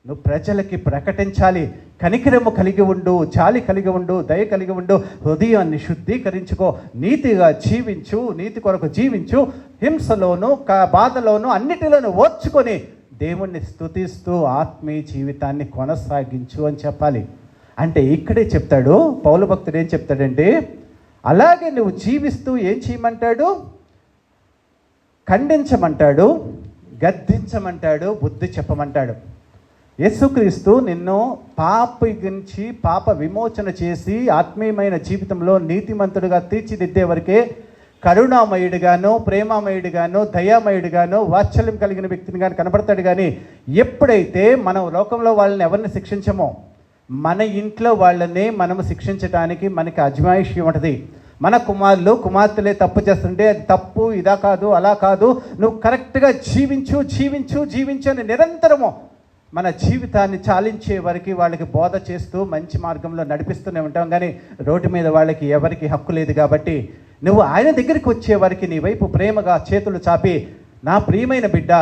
నువ్వు ప్రజలకి ప్రకటించాలి. కనికరము కలిగి ఉండు, జాలి కలిగి ఉండు, దయ కలిగి ఉండు, హృదయాన్ని శుద్ధీకరించుకో, నీతిగా జీవించు, నీతి కొరకు జీవించు, హింసలోను బాధలోను అన్నిటిలోనూ ఓర్చుకొని దేవుణ్ణి స్తుతిస్తూ ఆత్మీయ జీవితాన్ని కొనసాగించు అని చెప్పాలి. అంటే ఇక్కడే చెప్తాడు పౌలు భక్తుడు. ఏం చెప్తాడంటే, అలాగే నువ్వు జీవిస్తూ ఏం చేయమంటాడు? ఖండించమంటాడు, గద్దించమంటాడు, బుద్ధి చెప్పమంటాడు. యేసుక్రీస్తు నిన్ను పాపగించి పాప విమోచన చేసి ఆత్మీయమైన జీవితంలో నీతిమంతుడిగా తీర్చిదిద్దే వరకే కరుణామయుడిగాను, ప్రేమామయుడిగాను, దయామయుడిగాను, వాత్సల్యం కలిగిన వ్యక్తిని కానీ కనబడతాడు. కానీ ఎప్పుడైతే మనం లోకంలో వాళ్ళని ఎవరిని శిక్షించమో, మన ఇంట్లో వాళ్ళని మనము శిక్షించడానికి మనకి అజమాయిషి ఉంటుంది. మన కుమారులు కుమార్తెలే తప్పు చేస్తుంటే అది తప్పు, ఇదా కాదు, అలా కాదు, నువ్వు కరెక్ట్గా జీవించు జీవించు జీవించు అని నిరంతరము మన జీవితాన్ని చాలించే వరకు వాళ్ళకి బోధ చేస్తూ మంచి మార్గంలో నడిపిస్తూనే ఉంటాం. కానీ రోడ్డు మీద వాళ్ళకి ఎవరికి హక్కు లేదు. కాబట్టి నువ్వు ఆయన దగ్గరికి వచ్చే వరకు నీ వైపు ప్రేమగా చేతులు చాపి, నా ప్రియమైన బిడ్డ,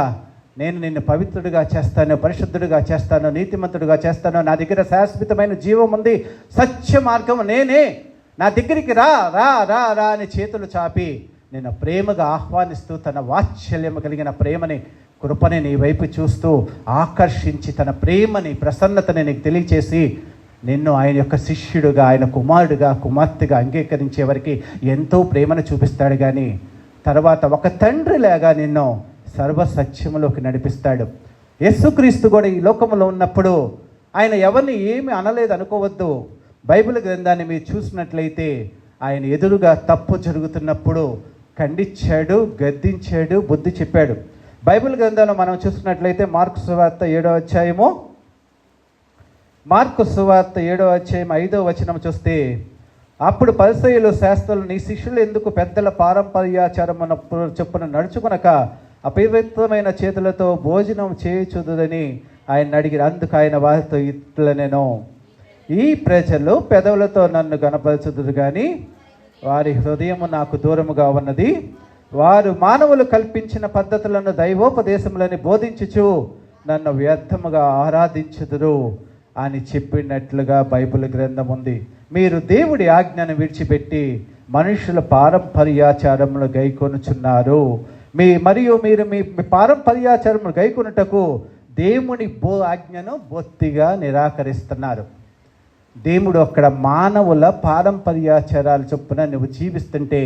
నేను నిన్ను పవిత్రుడిగా చేస్తాను, పరిశుద్ధుడిగా చేస్తాను, నీతిమంతుడిగా చేస్తాను, నా దగ్గర శాశ్వతమైన జీవం ఉంది, సత్య మార్గం నేనే, నా దగ్గరికి రా రా రా రా అని చేతులు చాపి నిన్ను ప్రేమగా ఆహ్వానిస్తూ తన వాత్సల్యం కలిగిన ప్రేమని, కృపని నీ వైపు చూస్తూ ఆకర్షించి తన ప్రేమని, ప్రసన్నతని నీకు తెలియచేసి నిన్ను ఆయన యొక్క శిష్యుడుగా, ఆయన కుమారుడుగా, కుమార్తెగా అంగీకరించే వరకు ఎంతో ప్రేమను చూపిస్తాడు. కానీ తర్వాత ఒక తండ్రిలాగా నిన్ను సర్వసత్యములోకి నడిపిస్తాడు. యేసుక్రీస్తు కూడా ఈ లోకంలో ఉన్నప్పుడు ఆయన ఎవరిని ఏమి అనలేదు అనుకోవద్దు. బైబిల్ గ్రంథాన్ని మీరు చూసినట్లయితే ఆయన ఎదురుగా తప్పు జరుగుతున్నప్పుడు ఖండించాడు, గద్దించాడు, బుద్ధి చెప్పాడు. బైబిల్ గ్రంథంలో మనం చూసినట్లయితే మార్కు సువార్త 7వ అధ్యాయం 5వ వచనం చూస్తే, అప్పుడు పరిసయ్యులు శాస్త్రులు, నీ శిష్యులు ఎందుకు పెద్దల పారంపర్యాచారమున చొప్పున నడుచుకునక అపవిత్రమైన చేతులతో భోజనం చేయుచుదురని ఆయన అడిగి, అందుకు ఆయన వారితో ఇట్లనెను, ఈ ప్రజలు పెదవులతో నన్ను గణపరచుదురు కానీ వారి హృదయము నాకు దూరముగా ఉన్నది. వారు మానవులు కల్పించిన పద్ధతులను దైవోపదేశములని బోధించుచు నన్ను వ్యర్థముగా ఆరాధించుదురు అని చెప్పినట్లుగా బైబిల్ గ్రంథం ఉంది. మీరు దేవుడి ఆజ్ఞను విడిచిపెట్టి మనుషుల పారంపర్యాచారములు గైకొనుచున్నారు. మీరు మీ పారంపర్యాచారములు గైకొనుటకు దేవుని ఆజ్ఞను బొత్తిగా నిరాకరిస్తున్నారు. దేవుడు అక్కడ మానవుల పారంపర్యాచారాల చొప్పున నువ్వు జీవిస్తుంటే,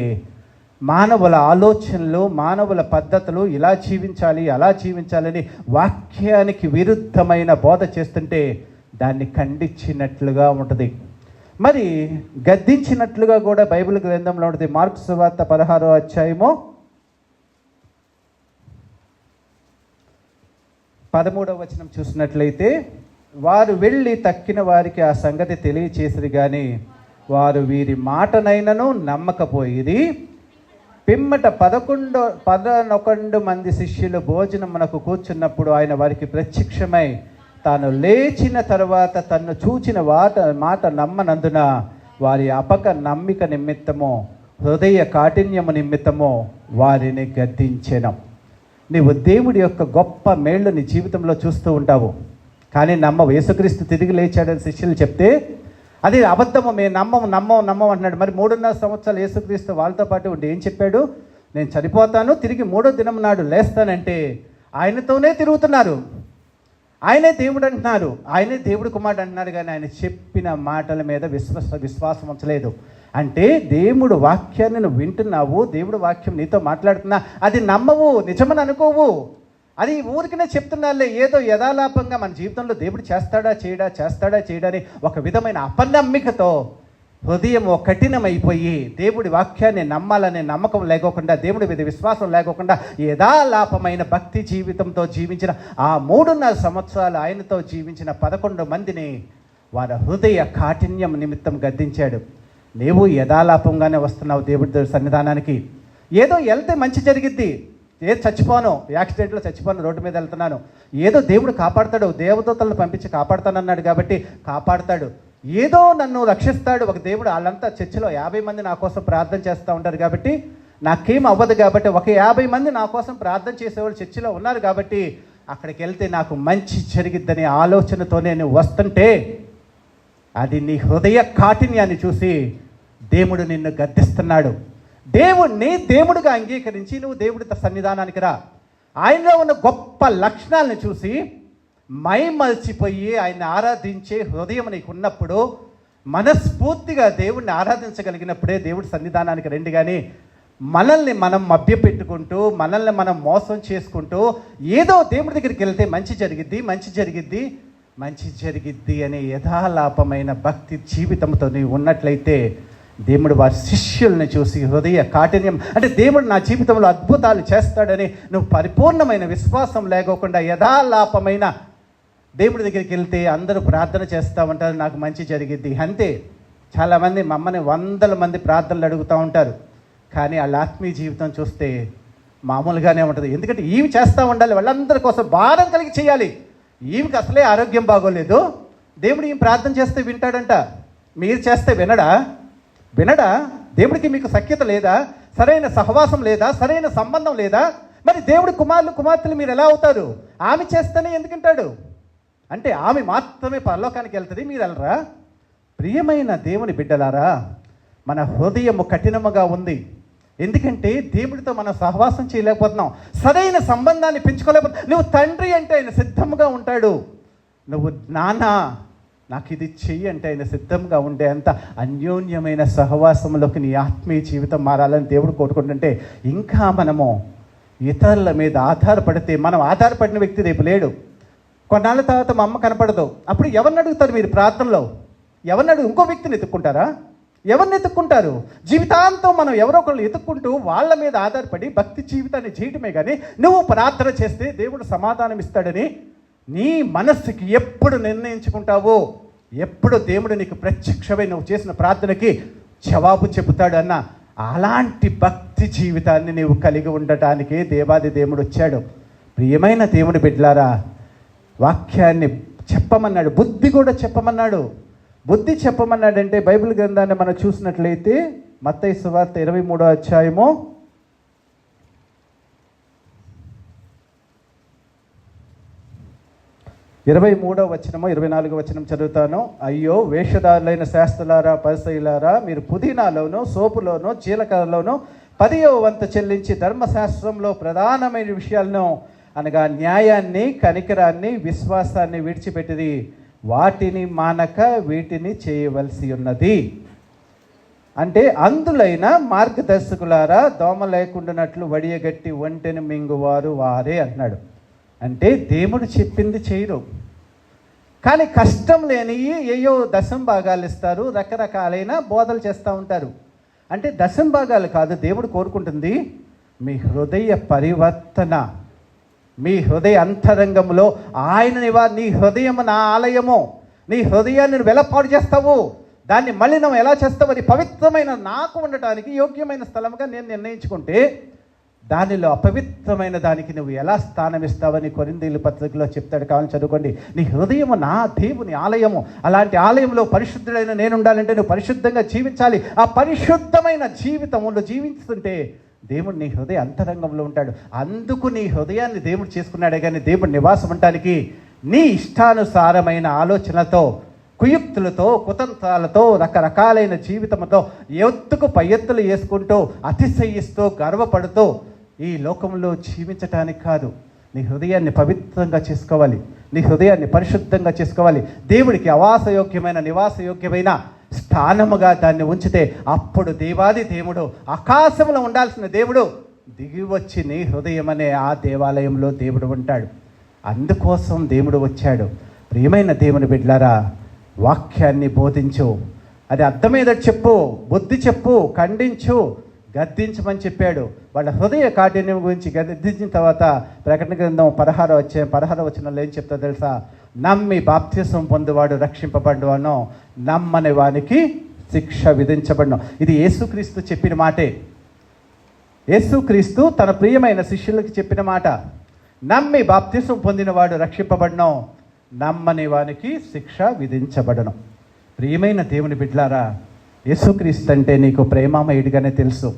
మానవుల ఆలోచనలు, మానవుల పద్ధతులు, ఇలా జీవించాలి అలా జీవించాలని వాక్యానికి విరుద్ధమైన బోధ చేస్తుంటే దాన్ని ఖండించినట్లుగా ఉంటుంది, మరి గద్దించినట్లుగా కూడా బైబిల్ గ్రంథంలో ఉంటుంది. మార్కు సువార్త 16వ అధ్యాయము 13వ వచనం చూసినట్లయితే, వారు వెళ్ళి తక్కిన వారికి ఆ సంగతి తెలియచేసిరి కానీ వారు వీరి మాటనైనను నమ్మకపోయిరి. పిమ్మట 11 మంది శిష్యులు భోజనమునకు కూర్చున్నప్పుడు ఆయన వారికి ప్రత్యక్షమై తాను లేచిన తరువాత తన్ను చూచిన మాట నమ్మనందున వారి నమ్మిక నిమిత్తము, హృదయ కాఠిన్యము నిమిత్తము వారిని గద్దించెను. నీవు దేవుడి యొక్క గొప్ప మేళ్ళు నీ జీవితంలో చూస్తూ ఉంటావు, కానీ నమ్మవు. యేసుక్రీస్తు తిరిగి లేచాడని శిష్యులు చెప్తే అది అబద్ధము, మేము నమ్మం అన్నాడు. మరి 3.5 సంవత్సరాలు యేసుక్రీస్తు వాళ్ళతో పాటు ఉండి ఏం చెప్పాడు? నేను చనిపోతాను, తిరిగి 3వ దినం నాడు లేస్తానంటే ఆయనతోనే తిరుగుతున్నారు. ఆయనే దేవుడు అంటున్నారు, ఆయనే దేవుడు కుమారుడు అంటున్నారు, కానీ ఆయన చెప్పిన మాటల మీద విశ్వాసం ఉంచలేదు. అంటే దేవుడు వాక్యాన్ని నువ్వు వింటున్నావు, దేవుడు వాక్యం నీతో మాట్లాడుతున్నా, అది నమ్మవు, నిజమని అనుకోవు. అది ఊరికనే చెప్తున్నాలే, ఏదో యథాలాపంగా మన జీవితంలో దేవుడు చేస్తాడా చేయడని ఒక విధమైన అపనమ్మికతో హృదయం కఠినమైపోయి దేవుడి వాక్యాన్ని నమ్మాలనే నమ్మకం లేకోకుండా, దేవుడి మీద విశ్వాసం లేకోకుండా యథాలాపమైన భక్తి జీవితంతో జీవించిన ఆ 3.5 సంవత్సరాలు ఆయనతో జీవించిన 11 మందిని వారి హృదయ కాఠిన్యం నిమిత్తం గద్దించాడు. నీవు యథాలాపంగానే వస్తున్నావు దేవుడి సన్నిధానానికి. ఏదో వెళ్తే మంచి జరిగిద్ది, చచ్చిపోను, యాక్సిడెంట్లో చచ్చిపోను, రోడ్డు మీద వెళ్తున్నాను, ఏదో దేవుడు కాపాడతాడు, దేవదూతలను పంపించి కాపాడుతానన్నాడు కాబట్టి కాపాడతాడు, ఏదో నన్ను రక్షిస్తాడు ఒక దేవుడు. వాళ్ళంతా చర్చిలో 50 మంది నా కోసం ప్రార్థన చేస్తూ ఉంటారు కాబట్టి నాకేం అవ్వదు, కాబట్టి ఒక 50 మంది నా కోసం ప్రార్థన చేసేవాళ్ళు చర్చిలో ఉన్నారు కాబట్టి అక్కడికి వెళ్తే నాకు మంచి జరిగిద్దని ఆలోచనతోనే నువ్వు వస్తుంటే, అది నీ హృదయ కాఠిన్యాన్ని చూసి దేవుడు నిన్ను గద్దిస్తున్నాడు. దేవుణ్ణి దేవుడిగా అంగీకరించి నువ్వు దేవుడి సన్నిధానానికి రా. ఆయనలో ఉన్న గొప్ప లక్షణాలను చూసి మైమల్చిపోయి ఆయన ఆరాధించే హృదయం నీకు ఉన్నప్పుడు, మనస్ఫూర్తిగా దేవుణ్ణి ఆరాధించగలిగినప్పుడే దేవుడి సన్నిధానానికి రండి. కానీ మనల్ని మనం మభ్యపెట్టుకుంటూ, మనల్ని మనం మోసం చేసుకుంటూ, ఏదో దేవుడి దగ్గరికి వెళ్తే మంచి జరిగిద్ది అనే యథాలాపమైన భక్తి జీవితంతో నీవు ఉన్నట్లయితే దేవుడు వారి శిష్యుల్ని చూసి హృదయ కాఠిన్యం, అంటే దేవుడు నా జీవితంలో అద్భుతాలు చేస్తాడని నువ్వు పరిపూర్ణమైన విశ్వాసం లేకోకుండా యథాలాపమైన దేవుడి దగ్గరికి వెళ్తే అందరూ ప్రార్థన చేస్తూ ఉంటారు, నాకు మంచి జరిగిద్ది అంతే. చాలామంది మమ్మల్ని 100 మంది ప్రార్థనలు అడుగుతూ ఉంటారు, కానీ వాళ్ళ ఆత్మీయ జీవితం చూస్తే మామూలుగానే ఉంటుంది. ఎందుకంటే ఈమె చేస్తూ ఉండాలి, వాళ్ళందరి కోసం భారం కలిగి చేయాలి. ఈమెకి అసలే ఆరోగ్యం బాగోలేదు, దేవుడు ఈమె ప్రార్థన చేస్తే వింటాడంట, మీరు చేస్తే వినడా? దేవుడికి మీకు సఖ్యత లేదా? సరైన సహవాసం లేదా? సరైన సంబంధం లేదా? మరి దేవుడి కుమార్తెలు మీరు ఎలా అవుతారు? ఆమె చేస్తేనే ఎందుకంటాడు? అంటే ఆమె మాత్రమే పరలోకానికి వెళ్తుంది, మీరు వెళ్ళరా? ప్రియమైన దేవుని బిడ్డలారా, మన హృదయము కఠినముగా ఉంది. ఎందుకంటే దేవుడితో మనం సహవాసం చేయలేకపోతున్నాం, సరైన సంబంధాన్ని పెంచుకోలేకపోతున్నాం. నువ్వు తండ్రి అంటే ఆయన సిద్ధంగా ఉంటాడు, నువ్వు నాన్న నాకు ఇది చెయ్యి అంటే ఆయన సిద్ధంగా ఉండే అంత అన్యోన్యమైన సహవాసంలోకి నీ ఆత్మీయ జీవితం మారాలని దేవుడు కోరుకుంటుంటే, ఇంకా మనము ఇతరుల మీద ఆధారపడితే, మనం ఆధారపడిన వ్యక్తి రేపు లేడు. కొన్నాళ్ళ తర్వాత మా అమ్మ కనపడదు, అప్పుడు ఎవరిని అడుగుతారు మీరు ప్రార్థనలో? ఇంకో వ్యక్తిని ఎత్తుక్కుంటారా? ఎవరిని ఎత్తుక్కుంటారు? జీవితాంతం మనం ఎవరో ఒకళ్ళు ఎత్తుక్కుంటూ వాళ్ళ మీద ఆధారపడి భక్తి జీవితాన్ని చేయటమే కానీ నువ్వు ప్రార్థన చేస్తే దేవుడు సమాధానం ఇస్తాడని నీ మనస్సుకి ఎప్పుడు నిర్ణయించుకుంటావో, ఎప్పుడు దేవుడు నీకు ప్రత్యక్షమై నువ్వు చేసిన ప్రార్థనకి జవాబు చెబుతాడు అన్న అలాంటి భక్తి జీవితాన్ని నీవు కలిగి ఉండటానికే దేవాది దేవుడు వచ్చాడు. ప్రియమైన దేవుని బిడ్డలారా, వాక్యాన్ని చెప్పమన్నాడు, బుద్ధి కూడా చెప్పమన్నాడు. బుద్ధి చెప్పమన్నాడంటే బైబిల్ గ్రంథాన్ని మనం చూసినట్లయితే మత్తయి సువార్త 23వ అధ్యాయము 23వ వచనము 24వ వచనం చదువుతాను. అయ్యో వేషధారులైన శాస్త్రులారా, పరిసయ్యులారా, మీరు పుదీనాలోను సోపులోను జీలకర్రలోను 10వ వంతు చెల్లించి ధర్మశాస్త్రంలో ప్రధానమైన విషయాలను అనగా న్యాయాన్ని, కనికరాన్ని, విశ్వాసాన్ని విడిచిపెట్టిది. వాటిని మానక వీటిని చేయవలసి ఉన్నది. అంటే అందులైన మార్గదర్శకులారా, దోమ లేకుండానట్లు వడియగట్టి ఒంటెను మింగువారు వారే అన్నాడు. అంటే దేవుడు చెప్పింది చేయరు, కానీ కష్టం లేని ఏయో దశం భాగాలు ఇస్తారు, రకరకాలైన బోధలు చేస్తూ ఉంటారు. అంటే దశం భాగాలు కాదు దేవుడు కోరుకుంటుంది, మీ హృదయ పరివర్తన, మీ హృదయ అంతరంగంలో ఆయన నీ హృదయము నా ఆలయము, నీ హృదయాన్ని నువ్వు ఎలా పాడు చేస్తావు, దాన్ని మలినం ఎలా చేస్తావు, అది పవిత్రమైన నాకు ఉండటానికి యోగ్యమైన స్థలముగా నేను నిర్ణయించుకుంటే దానిలో అపవిత్రమైన దానికి నువ్వు ఎలా స్థానం ఇస్తావని కొరింథీయుల పత్రికలో చెప్తాడు. కావాలని చదువుకోండి. నీ హృదయము నా దేవుని ఆలయము, అలాంటి ఆలయంలో పరిశుద్ధుడైన నేను ఉండాలంటే నువ్వు పరిశుద్ధంగా జీవించాలి. ఆ పరిశుద్ధమైన జీవితంలో జీవిస్తుంటే దేవుడు నీ హృదయ అంతరంగంలో ఉంటాడు. అందుకు నీ హృదయాన్ని దేవుడు చేసుకున్నాడే కానీ దేవుడు నివాసం ఉండటానికి నీ ఇష్టానుసారమైన ఆలోచనలతో, కుయుక్తులతో, కుతంత్రాలతో, రకరకాలైన జీవితంతో ఎత్తుకు పై ఎత్తులు వేసుకుంటూ అతిశయిస్తూ గర్వపడుతూ ఈ లోకంలో జీవించటానికి కాదు. నీ హృదయాన్ని పవిత్రంగా చేసుకోవాలి, నీ హృదయాన్ని పరిశుద్ధంగా చేసుకోవాలి. దేవుడికి ఆవాసయోగ్యమైన, నివాసయోగ్యమైన స్థానముగా దాన్ని ఉంచితే అప్పుడు దేవాది దేవుడు, ఆకాశంలో ఉండాల్సిన దేవుడు దిగి వచ్చి నీ హృదయం అనే ఆ దేవాలయంలో దేవుడు ఉంటాడు. అందుకోసం దేవుడు వచ్చాడు. ప్రియమైన దేవుని బిడ్డలారా, వాక్యాన్ని బోధించు, అది అర్థమయ్యేటట్టు చెప్పు, బుద్ధి చెప్పు, ఖండించు, గద్దించమని చెప్పాడు. వాళ్ళ హృదయ కాఠిన్యం గురించి గద్దించిన తర్వాత ప్రకటన గ్రంథం 16వ వచనంలో ఏం చెప్తా తెలుసా? నమ్మి బాప్తిసం పొందువాడు రక్షింపబడును, నమ్మని వానికి శిక్ష విధించబడును. ఇది యేసుక్రీస్తు చెప్పిన మాటే. యేసుక్రీస్తు తన ప్రియమైన శిష్యులకు చెప్పిన మాట. నమ్మి బాప్తిసం పొందినవాడు రక్షింపబడును, నమ్మని వానికి శిక్ష విధించబడను. ప్రియమైన దేవుని బిడ్డలారా, యేసుక్రీస్తు అంటే నీకు ప్రేమామయుడిగానే తెలుసు,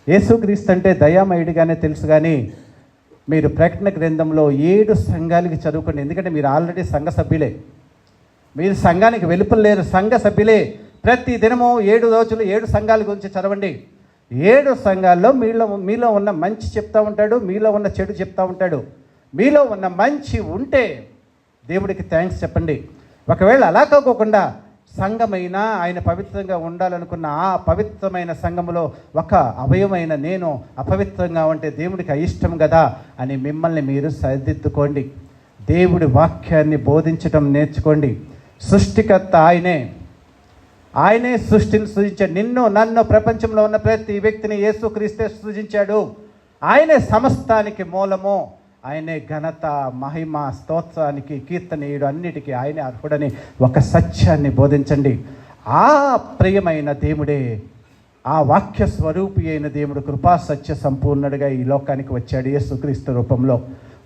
యేసుక్రీస్తు అంటే దయామయుడిగానే తెలుసు. కానీ మీరు ప్రకటన గ్రంథంలో 7 సంఘాలకి చదువుకోండి. ఎందుకంటే మీరు ఆల్రెడీ సంఘ సభ్యులే, మీరు సంఘానికి వెలుపలేరు, సంఘ సభ్యులే. ప్రతి దినము 7 రోజులు 7 సంఘాల గురించి చదవండి. 7 సంఘాల్లో మీలో ఉన్న మంచి చెప్తా ఉంటాడు, మీలో ఉన్న చెడు చెప్తా ఉంటాడు. మీలో ఉన్న మంచి ఉంటే దేవుడికి థ్యాంక్స్ చెప్పండి. ఒకవేళ అలా కాకోకుండా సంఘమైనా ఆయన పవిత్రంగా ఉండాలనుకున్న ఆ పవిత్రమైన సంఘములో ఒక అవయవమైన నేను అపవిత్రంగా ఉంటే దేవుడికి అయిష్టం కదా అని మిమ్మల్ని మీరు సరిదిద్దుకోండి. దేవుడి వాక్యాన్ని బోధించటం నేర్చుకోండి. సృష్టికర్త ఆయనే సృష్టిని సృజించాడు. నిన్ను, నన్ను, ప్రపంచంలో ఉన్న ప్రతి వ్యక్తిని యేసుక్రీస్తే సృజించాడు. ఆయనే సమస్తానికి మూలము, ఆయనే ఘనత, మహిమ, స్తోత్రానికి, కీర్తనీయుడు, అన్నిటికీ ఆయనే అర్హుడని ఒక సత్యాన్ని బోధించండి. ఆ ప్రియమైన దేవుడే, ఆ వాక్య స్వరూపి అయిన దేవుడు కృపా సత్య సంపూర్ణుడిగా ఈ లోకానికి వచ్చాడు. యేసుక్రీస్తు రూపంలో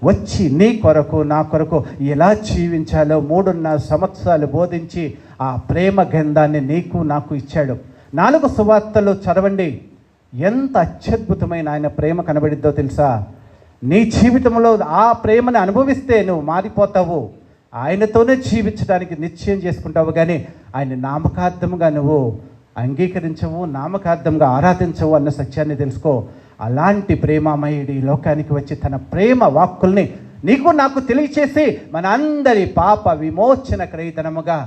వచ్చి నీ కొరకు, నా కొరకు ఎలా జీవించాలో 3.5 సంవత్సరాలు బోధించి ఆ ప్రేమ గంధాన్ని నీకు నాకు ఇచ్చాడు. 4 సువార్తలు చదవండి, ఎంత అత్యద్భుతమైన ఆయన ప్రేమ కనబడిద్దో తెలుసా? నీ జీవితంలో ఆ ప్రేమను అనుభవిస్తే నువ్వు మారిపోతావు, ఆయనతోనే జీవించడానికి నిశ్చయం చేసుకుంటావు. కానీ ఆయన నామకార్థముగా నువ్వు అంగీకరించవు, నామకార్థంగా ఆరాధించవు అన్న సత్యాన్ని తెలుసుకో. అలాంటి ప్రేమామయుడి లోకానికి వచ్చి తన ప్రేమ వాక్కుల్ని నీకు నాకు తెలియచేసి మన అందరి పాప విమోచన క్రయధనముగా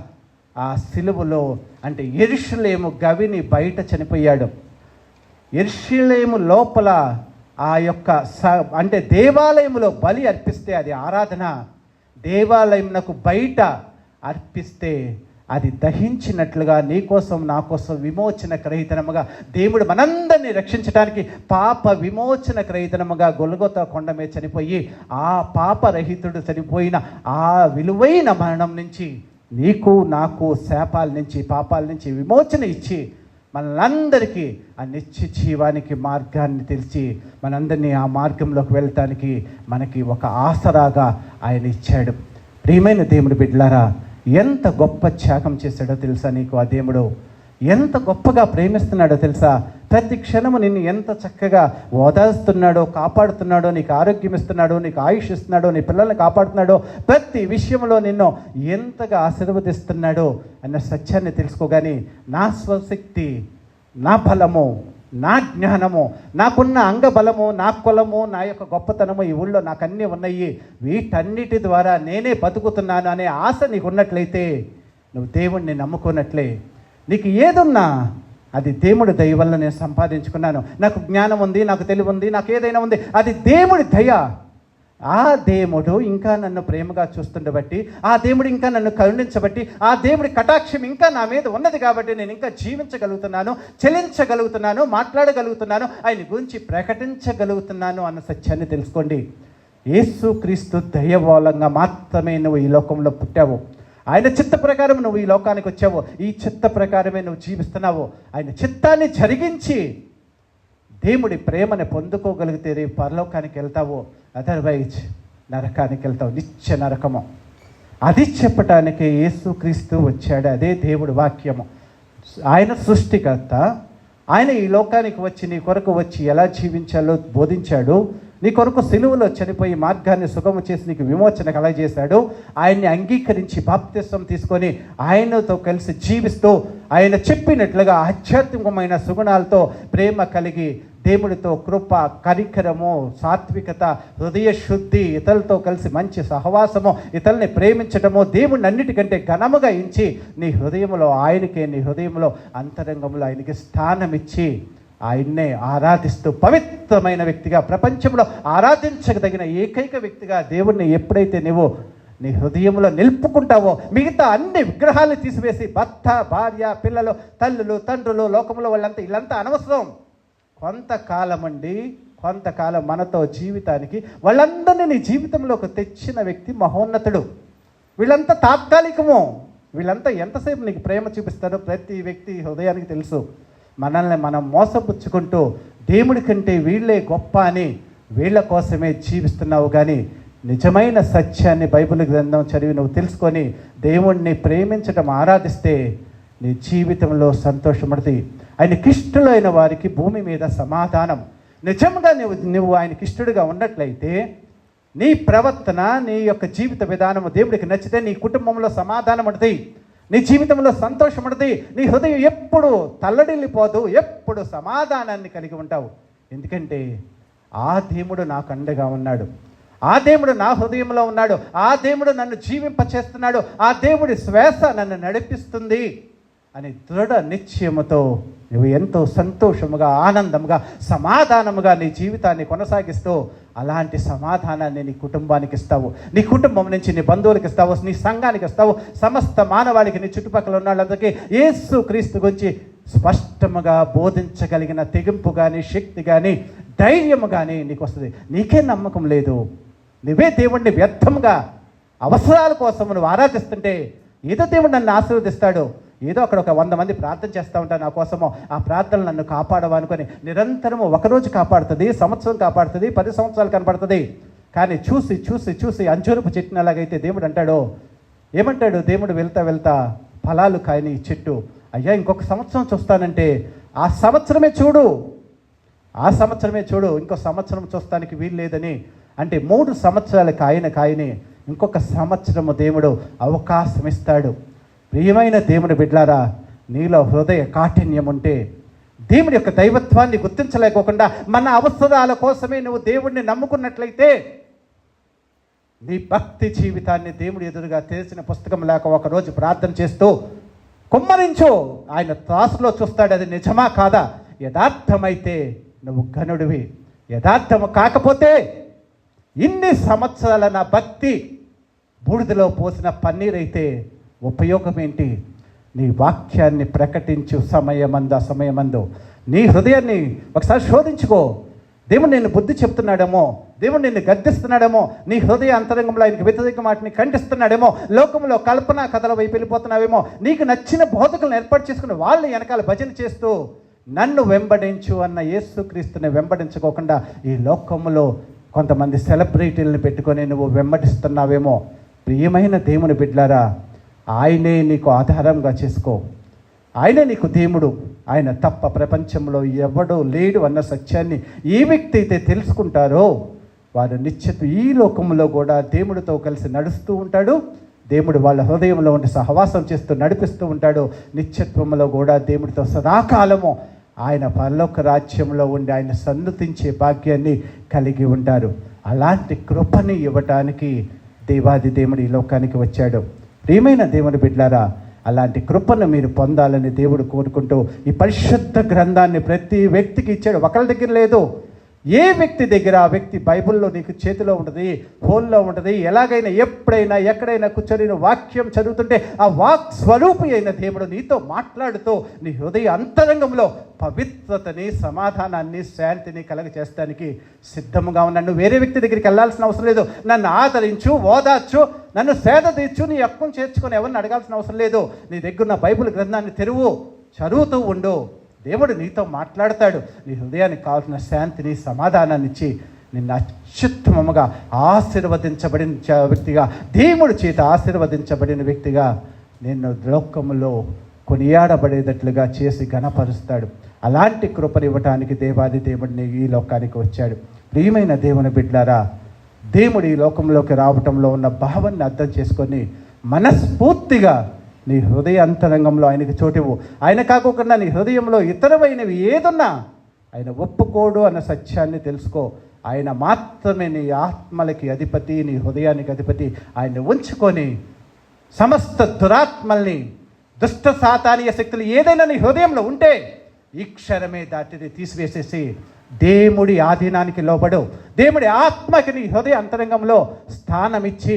ఆ సిలువలో, అంటే యెరూషలేము గవిని బయట చనిపోయాడు. యెరూషలేము లోపల ఆ యొక్క అంటే దేవాలయంలో బలి అర్పిస్తే అది ఆరాధన, దేవాలయంకు బయట అర్పిస్తే అది దహించినట్లుగా నీ కోసం, నా కోసం విమోచన క్రయధనముగా దేవుడు మనందరినీ రక్షించడానికి పాప విమోచన క్రయధనముగా గొల్గొతా కొండ మీద చనిపోయి ఆ పాపరహితుడు చనిపోయిన ఆ విలువైన మరణం నుంచి నీకు నాకు శాపాల నుంచి, పాపాల నుంచి విమోచన ఇచ్చి మనందరికీ ఆ నిత్య జీవానికి మార్గాన్ని తెలిసి మనందరినీ ఆ మార్గంలోకి వెళ్ళటానికి మనకి ఒక ఆసరాగా ఆయన ఇచ్చాడు. ప్రియమైన దేవుడి బిడ్డలారా, ఎంత గొప్ప త్యాగం చేశాడో తెలుసా నీకు? ఆ దేవుడు ఎంత గొప్పగా ప్రేమిస్తున్నాడో తెలుసా? ప్రతి క్షణము నిన్ను ఎంత చక్కగా ఓదారుస్తున్నాడో, కాపాడుతున్నాడో, నీకు ఆరోగ్యం ఇస్తున్నాడో, నీకు ఆయుష్ ఇస్తున్నాడో, నీ పిల్లల్ని కాపాడుతున్నాడో, ప్రతి విషయంలో నిన్ను ఎంతగా ఆశీర్వదిస్తున్నాడో అన్న సత్యాన్ని తెలుసుకోగాని నా స్వశక్తి, నా బలము, నా జ్ఞానము, నాకున్న అంగబలము, నా కులము, నా యొక్క గొప్పతనము, ఈ ఊళ్ళో నాకు అన్నీ ఉన్నాయి, వీటన్నిటి ద్వారా నేనే బతుకుతున్నాను అనే ఆశ నీకు ఉన్నట్లయితే నువ్వు దేవుణ్ణి నమ్ముకున్నట్లే. నీకు ఏదున్నా అది దేవుడి దయ వల్ల నేను సంపాదించుకున్నాను. నాకు జ్ఞానం ఉంది, నాకు తెలివి ఉంది, నాకు ఏదైనా ఉంది, అది దేవుడి దయ. ఆ దేవుడు ఇంకా నన్ను ప్రేమగా చూస్తుండబట్టి, ఆ దేవుడు ఇంకా నన్ను కరుణించబట్టి, ఆ దేవుడి కటాక్షం ఇంకా నా మీద ఉన్నది కాబట్టి నేను ఇంకా జీవించగలుగుతున్నాను, చెలించగలుగుతున్నాను, మాట్లాడగలుగుతున్నాను, ఆయన గురించి ప్రకటించగలుగుతున్నాను అన్న సత్యాన్ని తెలుసుకోండి. యేసుక్రీస్తు దయ మూలంగా మాత్రమే నువ్వు ఈ లోకంలో పుట్టావు. ఆయన చిత్త ప్రకారం నువ్వు ఈ లోకానికి వచ్చావు. ఈ చిత్త ప్రకారమే నువ్వు జీవిస్తున్నావు. ఆయన చిత్తాన్ని జరిగించి దేవుడి ప్రేమని పొందుకోగలిగితే రేపు పరలోకానికి వెళ్తావు, అదర్వైజ్ నరకానికి వెళ్తావు, నిత్య నరకము. అది చెప్పటానికి యేసుక్రీస్తు వచ్చాడు. అదే దేవుడి వాక్యము. ఆయన సృష్టికర్త. ఆయన ఈ లోకానికి వచ్చి నీ కొరకు వచ్చి ఎలా జీవించాలో బోధించాడు. నీ కొరకు సిలువలో చనిపోయి మార్గాన్ని సుగము చేసి నీకు విమోచన కలగజేశాడు. ఆయన్ని అంగీకరించి బాప్తిస్వం తీసుకొని ఆయనతో కలిసి జీవిస్తూ ఆయన చెప్పినట్లుగా ఆధ్యాత్మికమైన సుగుణాలతో ప్రేమ కలిగి దేవుడితో కృప, కనికరము, సాత్వికత, హృదయ శుద్ధి, ఇతరులతో కలిసి మంచి సహవాసము, ఇతరుల్ని ప్రేమించడము, దేవుడిని అన్నిటికంటే ఘనముగా ఎంచి నీ హృదయంలో ఆయనకే, నీ హృదయంలో అంతరంగంలో ఆయనకి స్థానం ఇచ్చి ఆయన్నే ఆరాధిస్తూ పవిత్రమైన వ్యక్తిగా, ప్రపంచంలో ఆరాధించదగిన ఏకైక వ్యక్తిగా దేవుణ్ణి ఎప్పుడైతే నువ్వు నీ హృదయంలో నిలుపుకుంటావో మిగతా అన్ని విగ్రహాలు తీసివేసి భర్త, భార్య, పిల్లలు, తల్లులు, తండ్రులు, లోకంలో వాళ్ళంతా వీళ్ళంతా అనవసరం. కొంతకాలం మనతో జీవితానికి వాళ్ళందరినీ నీ జీవితంలోకి తెచ్చిన వ్యక్తి మహోన్నతుడు. వీళ్ళంతా తాత్కాలికము. వీళ్ళంతా ఎంతసేపు నీకు ప్రేమ చూపిస్తారో ప్రతి వ్యక్తి హృదయానికి తెలుసు. మనల్ని మనం మోసపుచ్చుకుంటూ దేవుడి కంటే వీళ్ళే గొప్ప అని వీళ్ళ కోసమే జీవిస్తున్నావు. కానీ నిజమైన సత్యాన్ని బైబిల్ గ్రంథం చదివి నువ్వు తెలుసుకొని దేవుణ్ణి ప్రేమించడం, ఆరాధిస్తే నీ జీవితంలో సంతోషపడుతుంది. ఆయనకి ఇష్టలైన వారికి భూమి మీద సమాధానం. నిజంగా నువ్వు ఆయనకి ఇష్టడుగా ఉన్నట్లయితే నీ ప్రవర్తన, నీ యొక్క జీవిత విధానము దేవుడికి నచ్చితే నీ కుటుంబంలో సమాధానం ఉంటుంది, నీ జీవితంలో సంతోషం ఉంటుంది, నీ హృదయం ఎప్పుడు తల్లడిల్లిపోదు, ఎప్పుడు సమాధానాన్ని కలిగి ఉంటావు. ఎందుకంటే ఆ దేవుడు నాకు అండగా ఉన్నాడు, ఆ దేవుడు నా హృదయంలో ఉన్నాడు, ఆ దేవుడు నన్ను జీవింపచేస్తున్నాడు, ఆ దేవుడి శ్వాస నన్ను నడిపిస్తుంది అని దృఢ నిశ్చయముతో నువ్వు ఎంతో సంతోషముగా, ఆనందముగా, సమాధానముగా నీ జీవితాన్ని కొనసాగిస్తూ అలాంటి సమాధానాన్ని నీ కుటుంబానికి ఇస్తావు, నీ కుటుంబం నుంచి నీ బంధువులకు ఇస్తావు, నీ సంఘానికి ఇస్తావు, సమస్త మానవాళికి, నీ చుట్టుపక్కల ఉన్న వాళ్ళందరికీ యేసు క్రీస్తు గురించి స్పష్టముగా బోధించగలిగిన తెగింపు కానీ, శక్తి కానీ, ధైర్యము కానీ నీకు వస్తుంది. నీకే నమ్మకం లేదు, నువ్వే దేవుణ్ణి వ్యర్థంగా అవసరాల కోసం నువ్వు ఆరాధిస్తుంటే ఏదో దేవుడు నన్ను ఆశీర్వదిస్తాడు, ఏదో అక్కడ ఒక 100 మంది ప్రార్థన చేస్తూ ఉంటారు నా కోసమో, ఆ ప్రార్థనలు నన్ను కాపాడవా అనుకొని నిరంతరము ఒకరోజు కాపాడుతుంది, సంవత్సరం కాపాడుతుంది, 10 సంవత్సరాలు కనపడుతుంది. కానీ చూసి చూసి చూసి అంజూరపు చెట్టుని ఎలాగైతే దేవుడు అంటాడో, ఏమంటాడు దేవుడు? వెళ్తా ఫలాలు కాయని చెట్టు, అయ్యా ఇంకొక సంవత్సరం చూస్తానంటే ఆ సంవత్సరమే చూడు, ఇంకో సంవత్సరం చూస్తానికి వీలు లేదని అంటే 3 సంవత్సరాలు కాయని ఇంకొక సంవత్సరము దేవుడు అవకాశం ఇస్తాడు. ప్రియమైన దేవుని బిడ్డలారా, నీలో హృదయ కాఠిన్యం ఉంటే, దేవుడి యొక్క దైవత్వాన్ని గుర్తించలేకోకుండా మన అవసరాల కోసమే నువ్వు దేవుడిని నమ్ముకున్నట్లయితే నీ భక్తి జీవితాన్ని దేవుడి ఎదురుగా తెరిచిన పుస్తకం లేక ఒకరోజు ప్రార్థన చేస్తూ కుమ్మరించు. ఆయన త్రాసులో చూస్తాడు, అది నిజమా కాదా. యథార్థమైతే నువ్వు ఘనుడివి, యథార్థము కాకపోతే ఇన్ని సంవత్సరాల నా భక్తి బూడిదలో పోసిన పన్నీరైతే ఉపయోగం ఏంటి? నీ వాక్యాన్ని ప్రకటించు సమయమందు, అసమయమందు నీ హృదయాన్ని ఒకసారి శోధించుకో. దేవుడు నిన్ను బుద్ధి చెప్తున్నాడేమో, దేవుడు నిన్ను గద్దిస్తున్నాడేమో, నీ హృదయ అంతరంగంలో ఆయనకి వ్యతిరేక మాటని ఖండిస్తున్నాడేమో, లోకంలో కల్పన కథల వైపు వెళ్ళిపోతున్నావేమో, నీకు నచ్చిన బోధకులను ఏర్పాటు చేసుకుని వాళ్ళు వెనకాల భజన చేస్తూ నన్ను వెంబడించు అన్న యేసుక్రీస్తుని వెంబడించుకోకుండా ఈ లోకంలో కొంతమంది సెలబ్రిటీలను పెట్టుకొని నువ్వు వెంబడిస్తున్నావేమో. ప్రియమైన దేవుని బిడ్డలారా, ఆయనే నీకు ఆధారంగా చేసుకో. ఆయనే నీకు దేవుడు. ఆయన తప్ప ప్రపంచంలో ఎవడో లేడు అన్న సత్యాన్ని ఏ వ్యక్తి అయితే తెలుసుకుంటారో వారు నిశ్చిత ఈ లోకంలో కూడా దేవుడితో కలిసి నడుస్తూ ఉంటాడు. దేవుడు వాళ్ళ హృదయంలో ఉండి సహవాసం చేస్తూ నడిపిస్తూ ఉంటాడు. నిత్యత్వంలో కూడా దేవుడితో సదాకాలము ఆయన పరలోక రాజ్యంలో ఉండి ఆయన సన్నుతించే భాగ్యాన్ని కలిగి ఉంటారు. అలాంటి కృపని ఇవ్వటానికి దేవాది దేవుడు ఈ లోకానికి వచ్చాడు. ప్రియమైన దేవుని బిడ్డలారా, అలాంటి కృపను మీరు పొందాలని దేవుడు కోరుకుంటూ ఈ పరిశుద్ధ గ్రంథాన్ని ప్రతి వ్యక్తికి ఇచ్చాడు. ఒకరి దగ్గర లేదు. ఏ వ్యక్తి దగ్గర ఆ వ్యక్తి బైబిల్లో నీకు చేతిలో ఉంటుంది, ఫోన్లో ఉంటుంది. ఎలాగైనా ఎప్పుడైనా ఎక్కడైనా కూర్చొని వాక్యం చదువుతుంటే ఆ వాక్ స్వరూపి అయిన దేవుడు నీతో మాట్లాడుతూ నీ హృదయ అంతరంగంలో పవిత్రతని, సమాధానాన్ని, శాంతిని కలగచేస్తానికి సిద్ధముగా ఉన్నాను. నువ్వు వేరే వ్యక్తి దగ్గరికి వెళ్ళాల్సిన అవసరం లేదు. నన్ను ఆదరించు, ఓదార్చు, నన్ను సేద తీర్చు, నీ హక్కును చేర్చుకొని ఎవరిని అడగాల్సిన అవసరం లేదు. నీ దగ్గర ఉన్న బైబిల్ గ్రంథాన్ని తెరువు, చదువుతూ ఉండు. దేవుడు నీతో మాట్లాడతాడు. నీ హృదయానికి కావాల్సిన శాంతిని, సమాధానాన్ని ఇచ్చి నిన్ను అత్యుత్తమముగా ఆశీర్వదించబడిన వ్యక్తిగా, దేవుడి చేత ఆశీర్వదించబడిన వ్యక్తిగా నిన్ను లోకములో కొనియాడబడేటట్లుగా చేసి ఘనపరుస్తాడు. అలాంటి కృపను ఇవ్వటానికి దేవాది దేవుడిని ఈ లోకానికి వచ్చాడు. ప్రియమైన దేవుని బిడ్డలారా, దేవుడు ఈ లోకంలోకి రావటంలో ఉన్న భావాన్ని అర్థం చేసుకొని మనస్ఫూర్తిగా నీ హృదయ అంతరంగంలో ఆయనకి చోటివ్వు. ఆయన కాకుండా నీ హృదయంలో ఇతరమైనవి ఏదున్నా ఆయన ఒప్పుకోడు అన్న సత్యాన్ని తెలుసుకో. ఆయన మాత్రమే నీ ఆత్మలకి అధిపతి, నీ హృదయానికి అధిపతి. ఆయన ఉంచుకొని సమస్త దురాత్మల్ని, దుష్ట సాతానీయ శక్తులు ఏదైనా నీ హృదయంలో ఉంటే ఈ క్షణమే దాటిని తీసివేసేసి దేవుడి ఆధీనానికి లోబడు. దేవుడి ఆత్మకి నీ హృదయ అంతరంగంలో స్థానం ఇచ్చి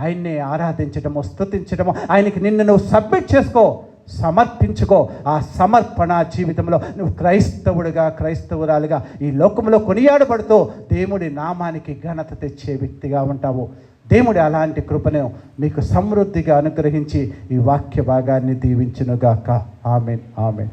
ఆయన్నే ఆరాధించడము, స్తుతించడము, ఆయనకి నిన్ను నువ్వు సబ్మిట్ చేసుకో, సమర్పించుకో. ఆ సమర్పణ జీవితంలో నువ్వు క్రైస్తవుడిగా, క్రైస్తవురాలుగా ఈ లోకంలో కొనియాడబడుతూ దేవుడి నామానికి ఘనత తెచ్చే వ్యక్తిగా ఉంటావు. దేవుడి అలాంటి కృపను మీకు సమృద్ధిగా అనుగ్రహించి ఈ వాక్య భాగాన్ని దీవించునుగాక. ఆమేన్, ఆమేన్.